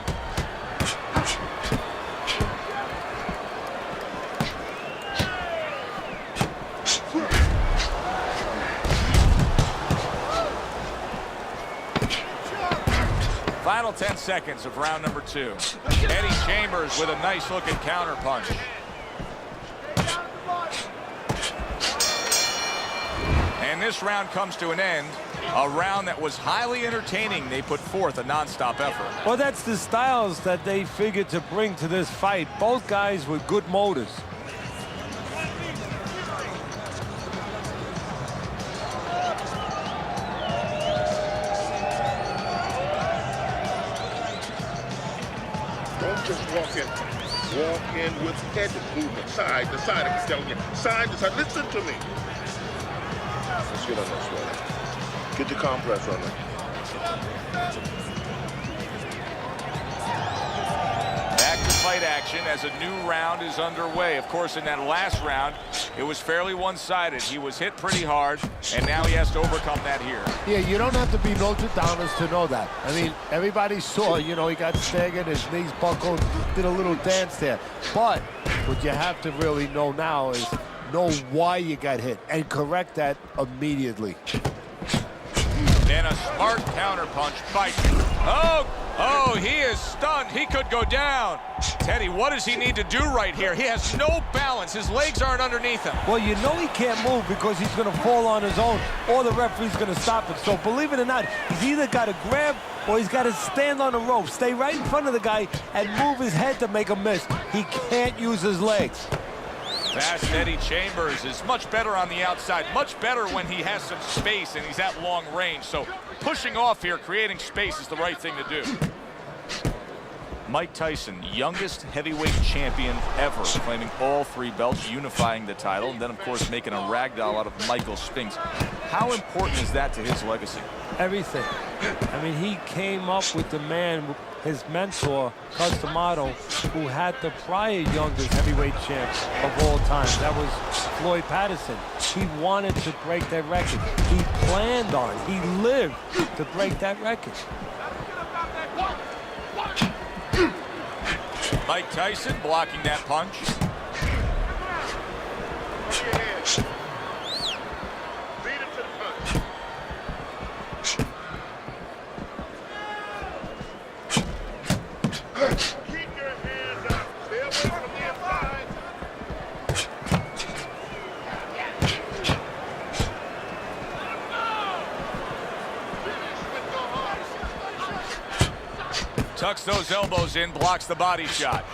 Final 10 seconds of round number 2. Eddie Chambers with a nice looking counter punch. And this round comes to an end A round that was highly entertaining. They put forth a non-stop effort. Well, that's the styles that they figured to bring to this fight. Both guys with good motors. Don't just walk in. Walk in with head movement, side to side. I keep telling you, side to side. Listen to me. Let's get on that swelling. Get your compress on it. Back to fight action as a new round is underway. Of course, in that last round, it was fairly one-sided. He was hit pretty hard, and now he has to overcome that here. Yeah, you don't have to be Notre Dame's to know that. I mean, everybody saw, you know, he got staggered, his knees buckled, did a little dance there. But what you have to really know now is know why you got hit and correct that immediately. And a smart counterpunch by... Oh, he is stunned. He could go down. Teddy, what does he need to do right here? He has no balance. His legs aren't underneath him. Well, you know he can't move because he's going to fall on his own, or the referee's going to stop it. So believe it or not, he's either got to grab or he's got to stand on the rope, stay right in front of the guy, and move his head to make a miss. He can't use his legs. Fast Eddie Chambers is much better on the outside, much better when he has some space and he's at long range. So pushing off here, creating space is the right thing to do. Mike Tyson, youngest heavyweight champion ever, claiming all 3 belts, unifying the title, and then, of course, making a ragdoll out of Michael Spinks. How important is that to his legacy? Everything. I mean, he came up with the man, his mentor, Tomasz, who had the prior youngest heavyweight champ of all time. That was Floyd Patterson. He wanted to break that record. He planned on, he lived to break that record. Mike Tyson blocking that punch. Keep your hands up. Stay away from the inside. Tucks those elbows in, blocks the body shot.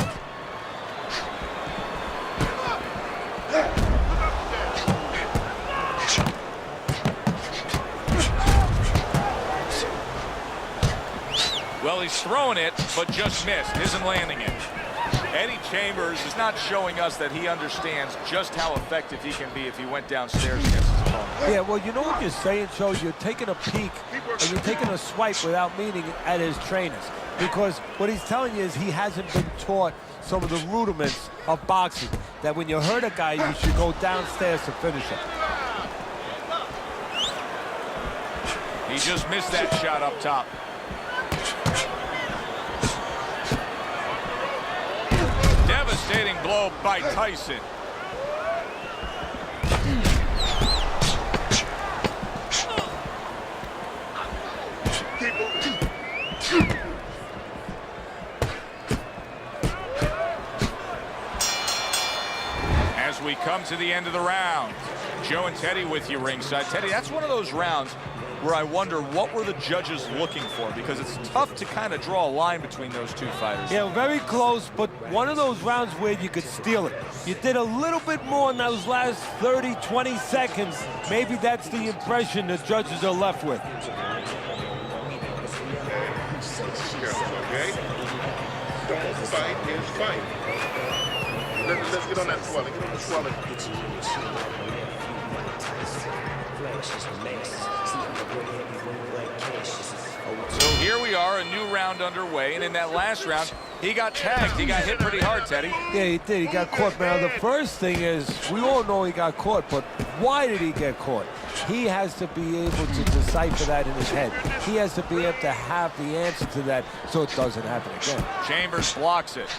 Well, he's throwing it, but just missed, isn't landing it. Eddie Chambers is not showing us that he understands just how effective he can be if he went downstairs against his opponent. Yeah, well, you know what you're saying, Joe? You're taking a peek and you're taking a swipe without meaning at his trainers. Because what he's telling you is he hasn't been taught some of the rudiments of boxing. That when you hurt a guy, you should go downstairs to finish him. He just missed that shot up top. Devastating blow by Tyson. As we come to the end of the round, Joe and Teddy with you ringside. Teddy, that's one of those rounds where I wonder what were the judges looking for, because it's tough to kind of draw a line between those two fighters. Yeah, very close, but one of those rounds where you could steal it. You did a little bit more in those last 30, 20 seconds. Maybe that's the impression the judges are left with. Okay? Don't fight his fight. Let's get on that swelling. Get on the swelling. So here we are, a new round underway, and in that last round, he got tagged. He got hit pretty hard, Teddy. Yeah, he did. He got caught. Now, the first thing is, we all know he got caught, but why did he get caught? He has to be able to decipher that in his head. He has to be able to have the answer to that so it doesn't happen again. Chambers blocks it.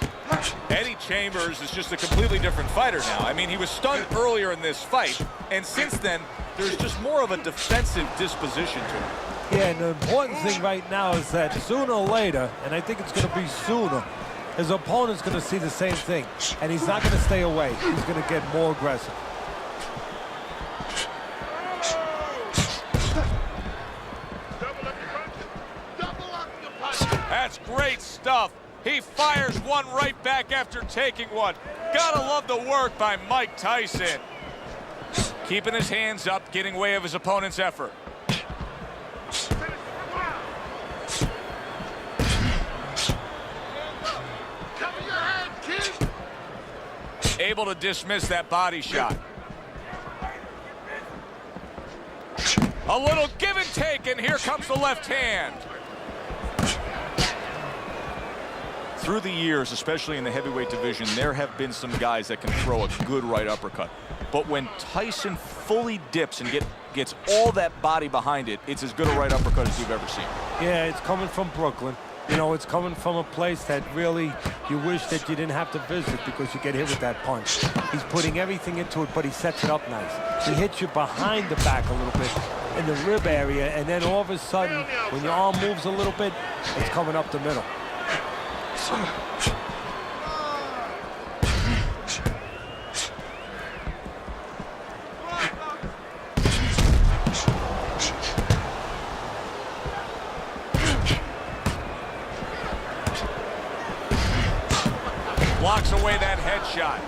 Eddie Chambers is just a completely different fighter now. I mean, he was stunned earlier in this fight, and since then, there's just more of a defensive disposition to him. Yeah, and the important thing right now is that sooner or later, and I think it's going to be sooner, his opponent's going to see the same thing, and he's not going to stay away. He's going to get more aggressive. That's great stuff. He fires one right back after taking one. Gotta love the work by Mike Tyson. Keeping his hands up, getting way of his opponent's effort. Able to dismiss that body shot. A little give and take, and here comes the left hand. Through the years, especially in the heavyweight division, there have been some guys that can throw a good right uppercut. But when Tyson fully dips and gets all that body behind it, it's as good a right uppercut as you've ever seen. Yeah, it's coming from Brooklyn. You know, it's coming from a place that really you wish that you didn't have to visit because you get hit with that punch. He's putting everything into it, but he sets it up nice. He hits you behind the back a little bit in the rib area, and then all of a sudden, when your arm moves a little bit, it's coming up the middle. Blocks away that headshot.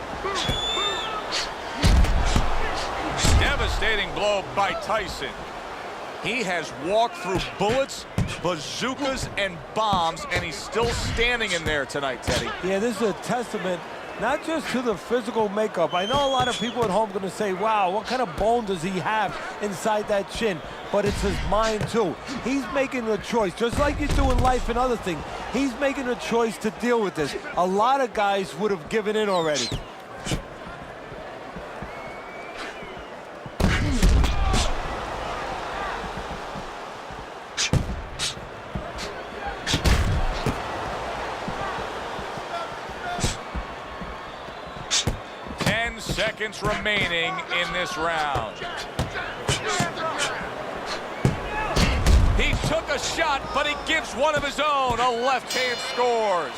Devastating blow by Tyson. He has walked through bullets, bazookas, and bombs, and he's still standing in there tonight, Teddy. Yeah, this is a testament not just to the physical makeup. I know a lot of people at home are going to say, wow, what kind of bone does he have inside that chin? But it's his mind, too. He's making a choice, just like you do in life and other things. He's making a choice to deal with this. A lot of guys would have given in already. Seconds remaining in this round. He took a shot, but he gives one of his own. A left hand scores.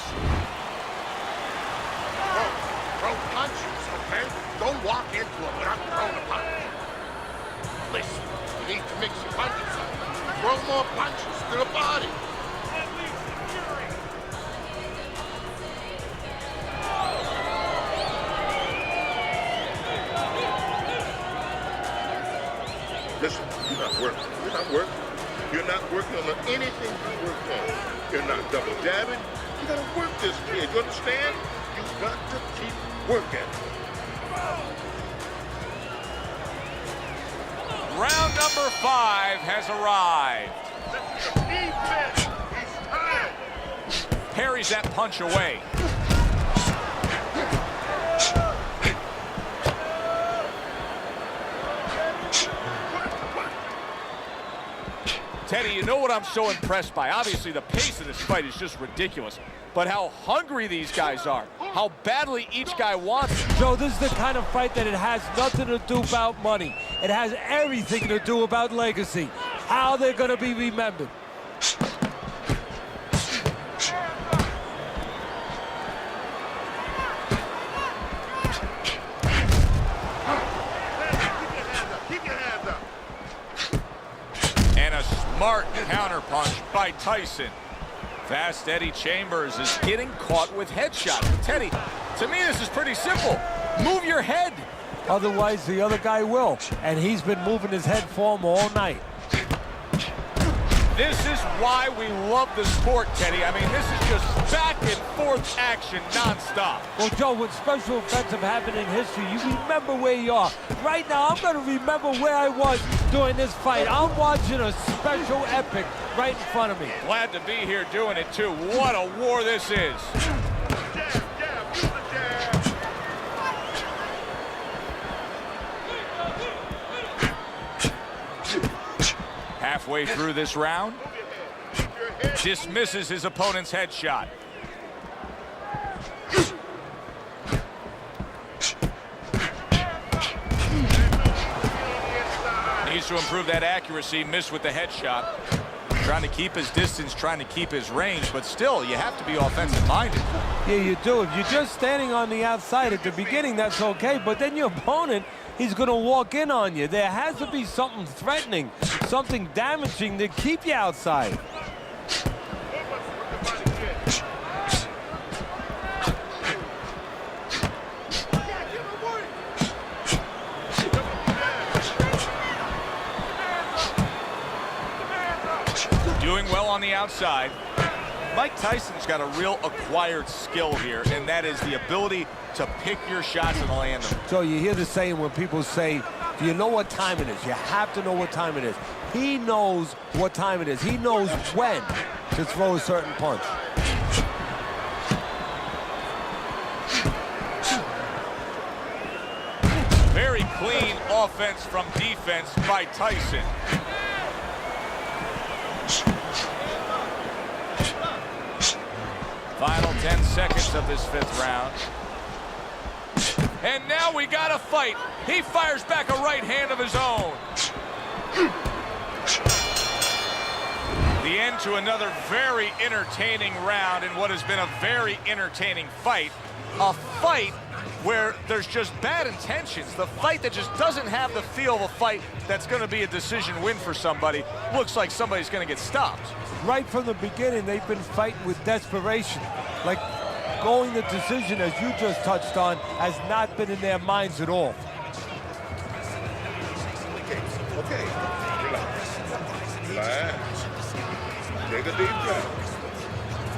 Throw punches, okay? Don't walk into it without throwing a punch. Listen, you need to mix your punches up. Throw more punches to the body. Listen, you're not working. You're not working. You're not working on anything you work on. You're not double jabbing. You gotta work this kid. You understand? You got to keep working. Round number 5 has arrived. He's tired. Parries that punch away. Teddy, you know what I'm so impressed by? Obviously, the pace of this fight is just ridiculous. But how hungry these guys are. How badly each guy wants it. Joe, this is the kind of fight that it has nothing to do about money. It has everything to do about legacy. How they're going to be remembered. Smart counterpunch by Tyson. Fast Eddie Chambers is getting caught with headshots. Teddy, to me this is pretty simple. Move your head. Otherwise the other guy will. And he's been moving his head for him all night. This is why we love the sport, Teddy. I mean, this is just back and forth action nonstop. Well, Joe, when special events have happened in history, you remember where you are. Right now, I'm going to remember where I was during this fight. I'm watching a special epic right in front of me. Glad to be here doing it, too. What a war this is. Halfway through this round, dismisses his opponent's headshot. Needs to improve that accuracy, missed with the headshot. Trying to keep his distance, trying to keep his range, but still, you have to be offensive-minded. Yeah, you do. If you're just standing on the outside at the beginning, that's okay, but then your opponent, he's going to walk in on you. There has to be something threatening, something damaging to keep you outside. Doing well on the outside. Mike Tyson's got a real acquired skill here, and that is the ability to pick your shots and land them. So you hear the saying when people say, do you know what time it is? You have to know what time it is. He knows what time it is. He knows when to throw a certain punch. Very clean offense from defense by Tyson. Final 10 seconds of this 5th round. And now we got a fight. He fires back a right hand of his own. The end to another very entertaining round in what has been a very entertaining fight. A fight where there's just bad intentions. The fight that just doesn't have the feel of a fight that's going to be a decision win for somebody. Looks like somebody's going to get stopped. Right from the beginning, they've been fighting with desperation. Like going the decision, as you just touched on, has not been in their minds at all. Okay, relax. Relax. Take a deep breath.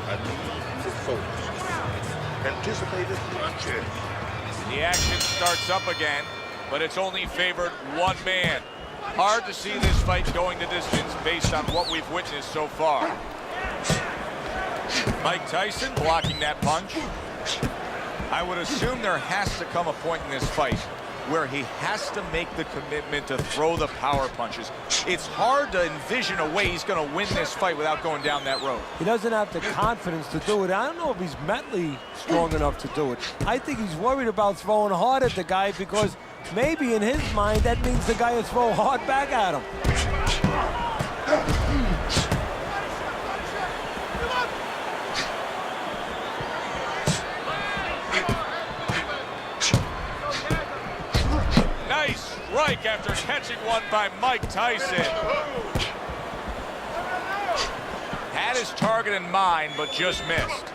I need to focus. Anticipated punches. The action starts up again, but it's only favored one man. Hard to see this fight going the distance based on what we've witnessed so far. Mike Tyson blocking that punch. I would assume there has to come a point in this fight where he has to make the commitment to throw the power punches. It's hard to envision a way he's going to win this fight without going down that road. He doesn't have the confidence to do it. I don't know if he's mentally strong enough to do it. I think he's worried about throwing hard at the guy because maybe in his mind that means the guy will throw hard back at him. Nice strike after catching one by Mike Tyson. Had his target in mind, but just missed.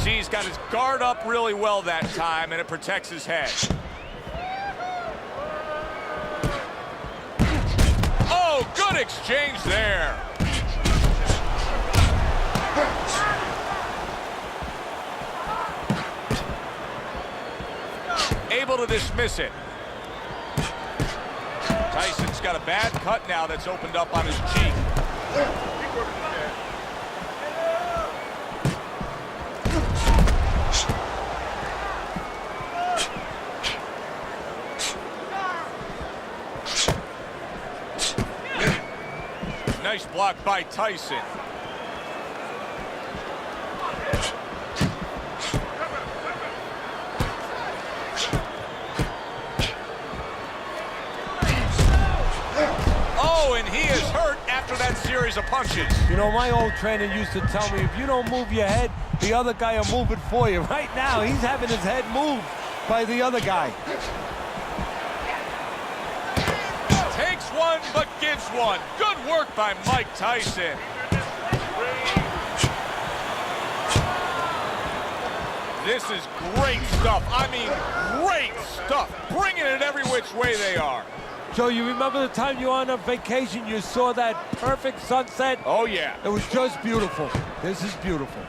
See, he's got his guard up really well that time, and it protects his head. Oh, good exchange there. Able to dismiss it. Tyson's got a bad cut now that's opened up on his cheek. Nice block by Tyson. Oh, and he is hurt after that series of punches. You know, my old trainer used to tell me, if you don't move your head, the other guy will move it for you. Right now, he's having his head moved by the other guy. Takes one, but gives one. Good work by Mike Tyson. This is great stuff. I mean, great stuff. Bringing it every which way they are. Joe, you remember the time you were on a vacation, you saw that perfect sunset? Oh, yeah. It was just beautiful. This is beautiful.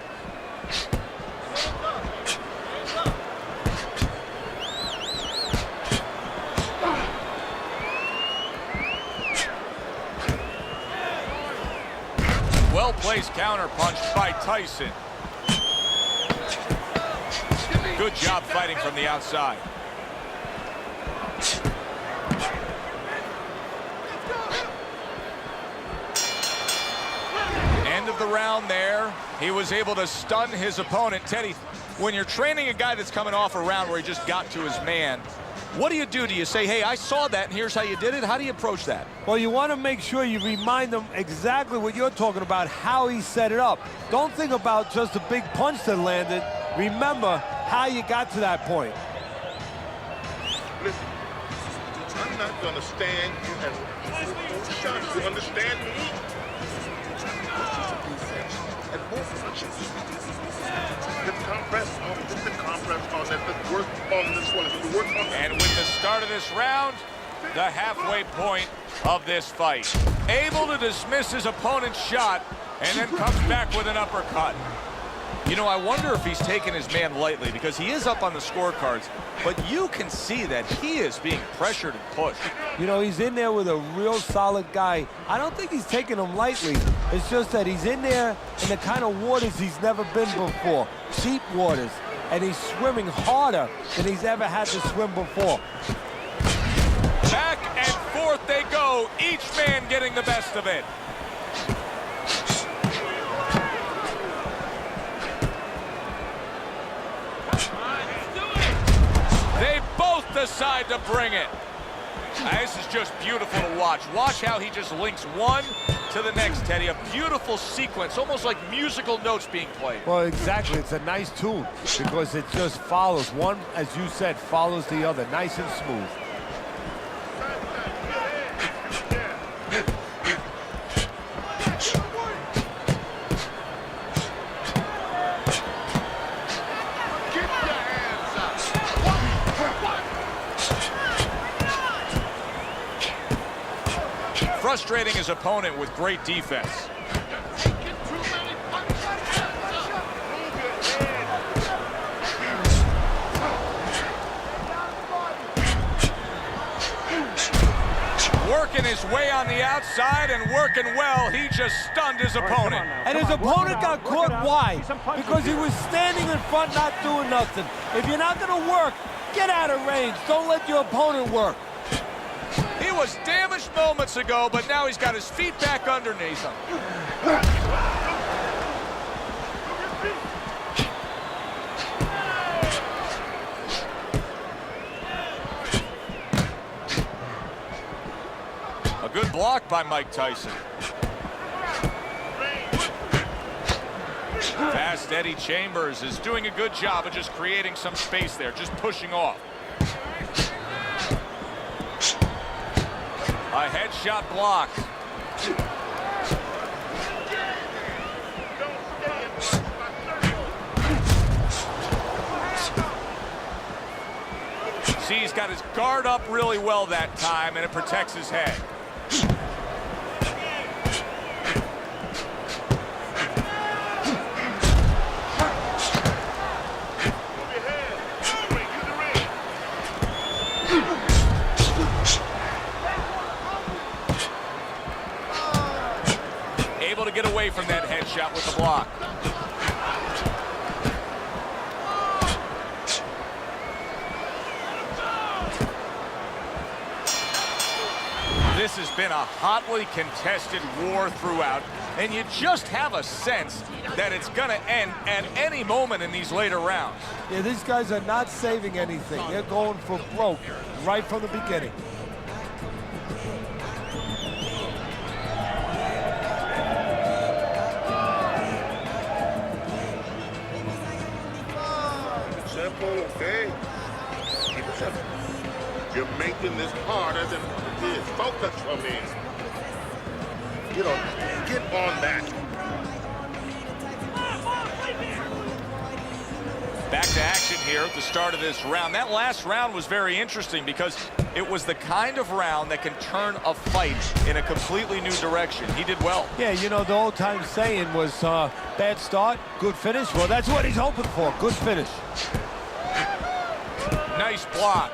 Well-placed counterpunch by Tyson. Good job fighting from the outside. End of the round there. He was able to stun his opponent. Teddy, when you're training a guy that's coming off a round where he just got to his man, what do you do? Do you say, hey, I saw that and here's how you did it? How do you approach that? Well, you want to make sure you remind them exactly what you're talking about, how he set it up. Don't think about just the big punch that landed. Remember how you got to that point. Listen, I'm not going to stand here and shot. You understand me? This is a defense and more punches. The compress on, just the compress on that. Let's work on this one. Let's work on. And with the start of this round, the halfway point of this fight. Able to dismiss his opponent's shot and then comes back with an uppercut. You know, I wonder if he's taking his man lightly because he is up on the scorecards, but you can see that he is being pressured and pushed. You know, he's in there with a real solid guy. I don't think he's taking him lightly. It's just that he's in there in the kind of waters he's never been before, deep waters, and he's swimming harder than he's ever had to swim before. Back and forth they go, each man getting the best of it. They both decide to bring it. This is just beautiful to watch. Watch how he just links one to the next, Teddy. A beautiful sequence, almost like musical notes being played. Well, exactly. It's a nice tune because it just follows. One, as you said, follows the other. Nice and smooth. Frustrating his opponent with great defense. Working his way on the outside and working well. He just stunned his opponent. And his opponent got caught. Why? Because he was standing in front not doing nothing. If you're not going to work, get out of range. Don't let your opponent work. He was damaged moments ago, but now he's got his feet back underneath him. A good block by Mike Tyson. Fast Eddie Chambers is doing a good job of just creating some space there, just pushing off. A headshot blocked. See, he's got his guard up really well that time, and it protects his head. Able to get away from that headshot with the block. This has been a hotly contested war throughout, and you just have a sense that it's going to end at any moment in these later rounds. Yeah, these guys are not saving anything. They're going for broke right from the beginning. Okay? Keep it simple. You're making this harder than it is. Focus for me. Get on that. Back to action here at the start of this round. That last round was very interesting because it was the kind of round that can turn a fight in a completely new direction. He did well. Yeah, you know, the old-time saying was bad start, good finish. Well, that's what he's hoping for, good finish. Nice block.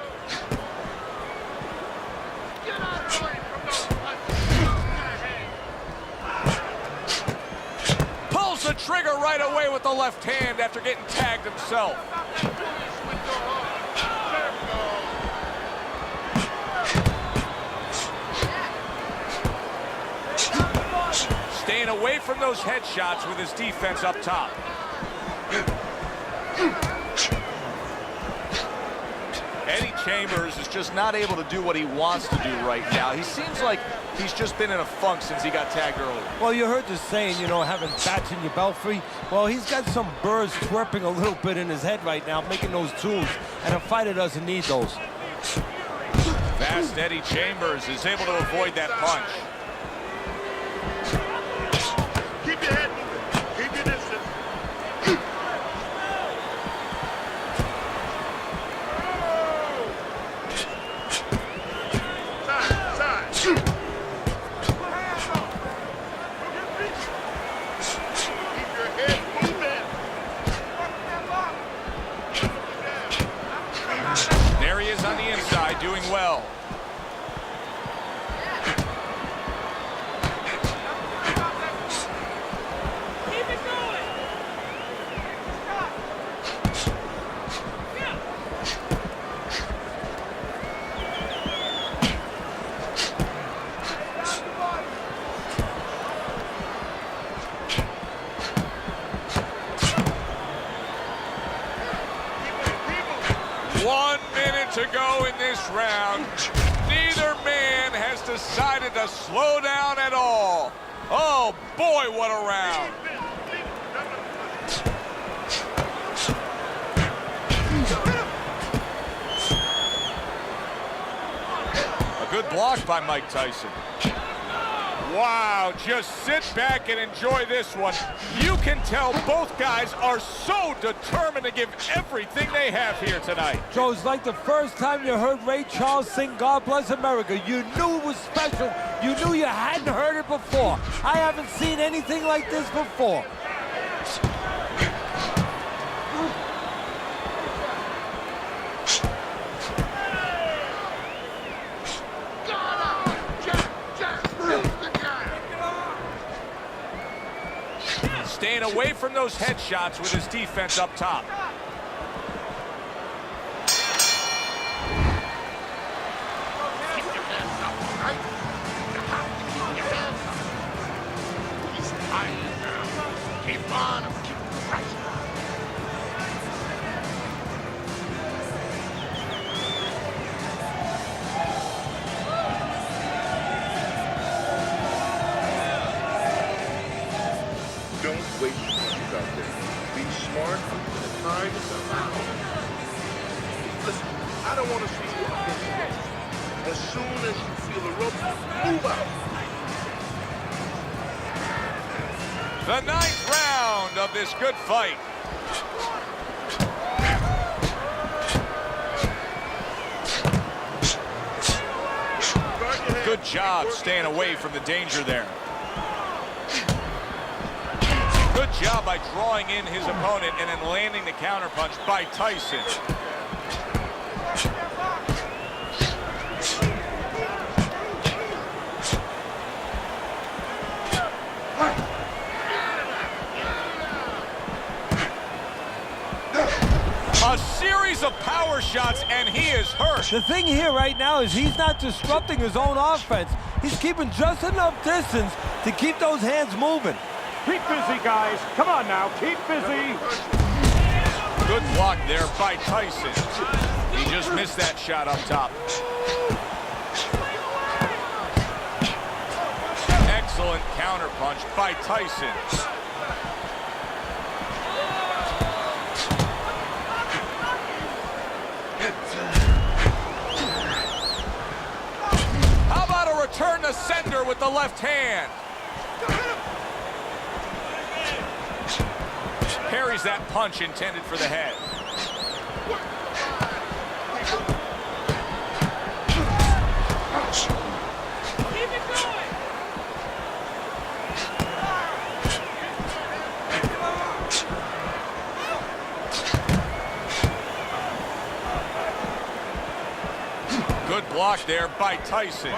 Pulls the trigger right away with the left hand after getting tagged himself. Staying away from those headshots with his defense up top. Eddie Chambers is just not able to do what he wants to do right now. He seems like he's just been in a funk since he got tagged earlier. Well, you heard the saying, you know, having bats in your belfry. Well, he's got some birds twerping a little bit in his head right now, making those tunes, and a fighter doesn't need those. Fast Eddie Chambers is able to avoid that punch. Keep your head moving. Keep your distance. 1 minute to go in this round. Neither man has decided to slow down at all. Oh boy, what a round. A good block by Mike Tyson. Wow, just sit back and enjoy this one. You can tell both guys are so determined to give everything they have here tonight. Joe, it's like the first time you heard Ray Charles sing God Bless America. You knew it was special. You knew you hadn't heard it before. I haven't seen anything like this before. Staying away from those headshots with his defense up top. Keep on, keep right. Don't waste your punches out there. Be smart when the time is allowed. Listen, I don't want to see you up against the ropes. As soon as you feel the rope, move out. The 9th round of this good fight. Good job staying away from the danger there. Good job by drawing in his opponent and then landing the counterpunch by Tyson. A series of power shots, and he is hurt. The thing here right now is he's not disrupting his own offense. He's keeping just enough distance to keep those hands moving. Keep busy, guys. Come on now, keep busy. Good block there by Tyson. He just missed that shot up top. Excellent counterpunch by Tyson. How about a return to sender with the left hand? Parries that punch intended for the head. Keep it going. Good block there by Tyson.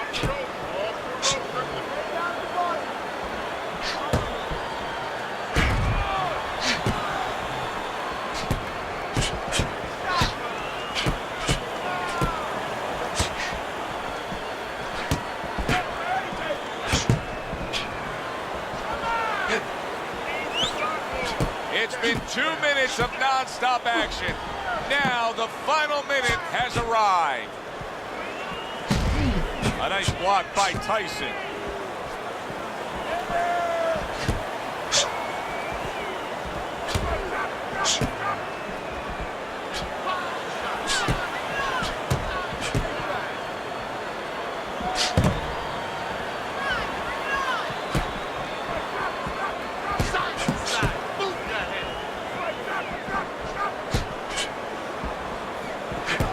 It's been 2 minutes of non-stop action. Now the final minute has arrived. A nice block by Tyson.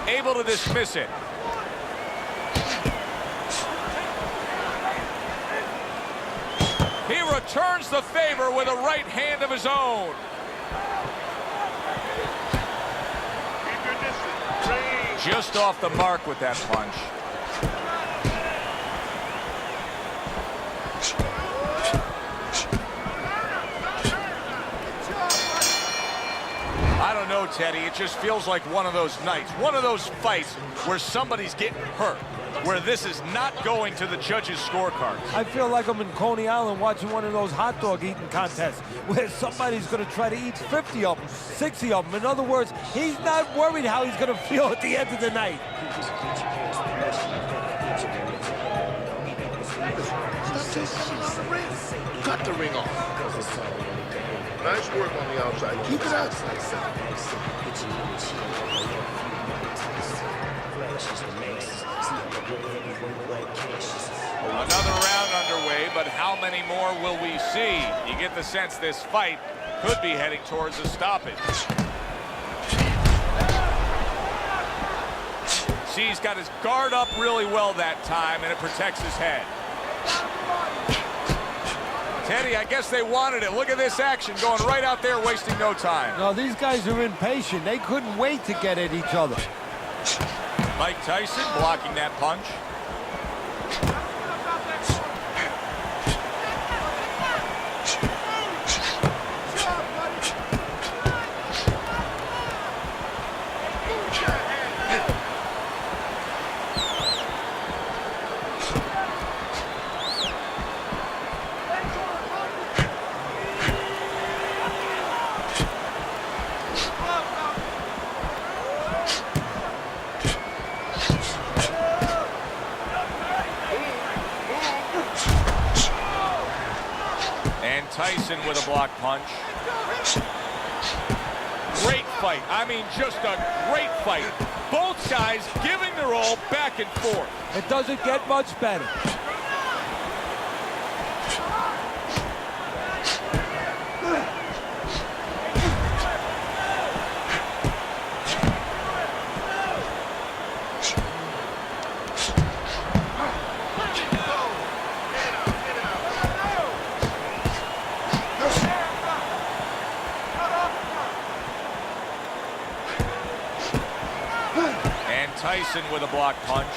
Able to dismiss it. He returns the favor with a right hand of his own. Just off the mark with that punch. I don't know, know, Teddy, it just feels like one of those nights, one of those fights where somebody's getting hurt, where this is not going to the judges' scorecards. I feel like I'm in Coney Island watching one of those hot dog eating contests where somebody's going to try to eat 50 of them, 60 of them. In other words, he's not worried how he's going to feel at the end of the night. Cut the ring off. Nice work on the outside. Keep it out. Another round underway, but how many more will we see? You get the sense this fight could be heading towards a stoppage. See, he's got his guard up really well that time, and it protects his head. Teddy, I guess they wanted it. Look at this action going right out there, wasting no time. No, these guys are impatient. They couldn't wait to get at each other. Mike Tyson blocking that punch. Tyson with a block punch. Great fight. I mean, just a great fight. Both guys giving their all back and forth. It doesn't get much better. Tyson with a block punch.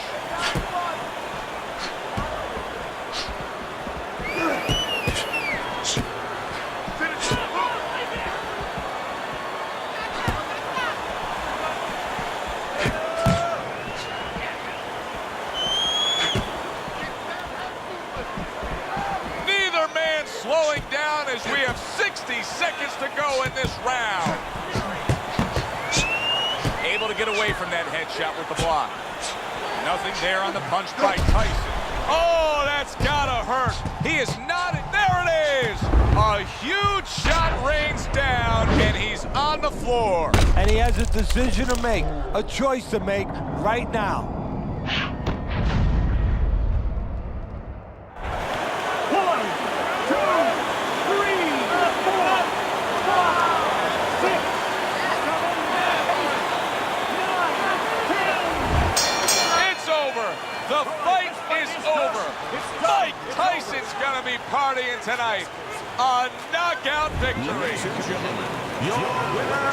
Neither man slowing down as we have 60 seconds to go in this round. Able to get away from that headshot with the block. Nothing there on the punch by Tyson. Oh, that's gotta hurt. He is not, there it is. A huge shot rains down, and he's on the floor. And he has a decision to make, a choice to make right now. The fight is over. Mike Tyson's gonna be partying tonight. A knockout victory. Ladies and gentlemen, your winner,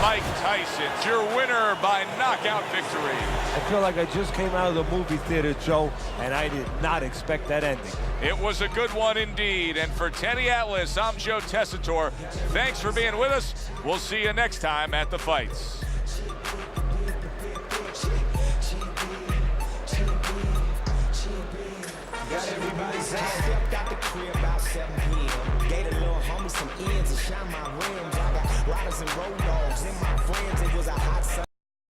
Mike Tyson's your winner by knockout victory. I feel like I just came out of the movie theater, Joe, and I did not expect that ending. It was a good one indeed. And for Teddy Atlas, I'm Joe Tessitore. Thanks for being with us. We'll see you next time at the fights. Got everybody stepped out the crib about 7 p.m. Gave a little homie some ends and shine my rims. I got riders and road dogs in my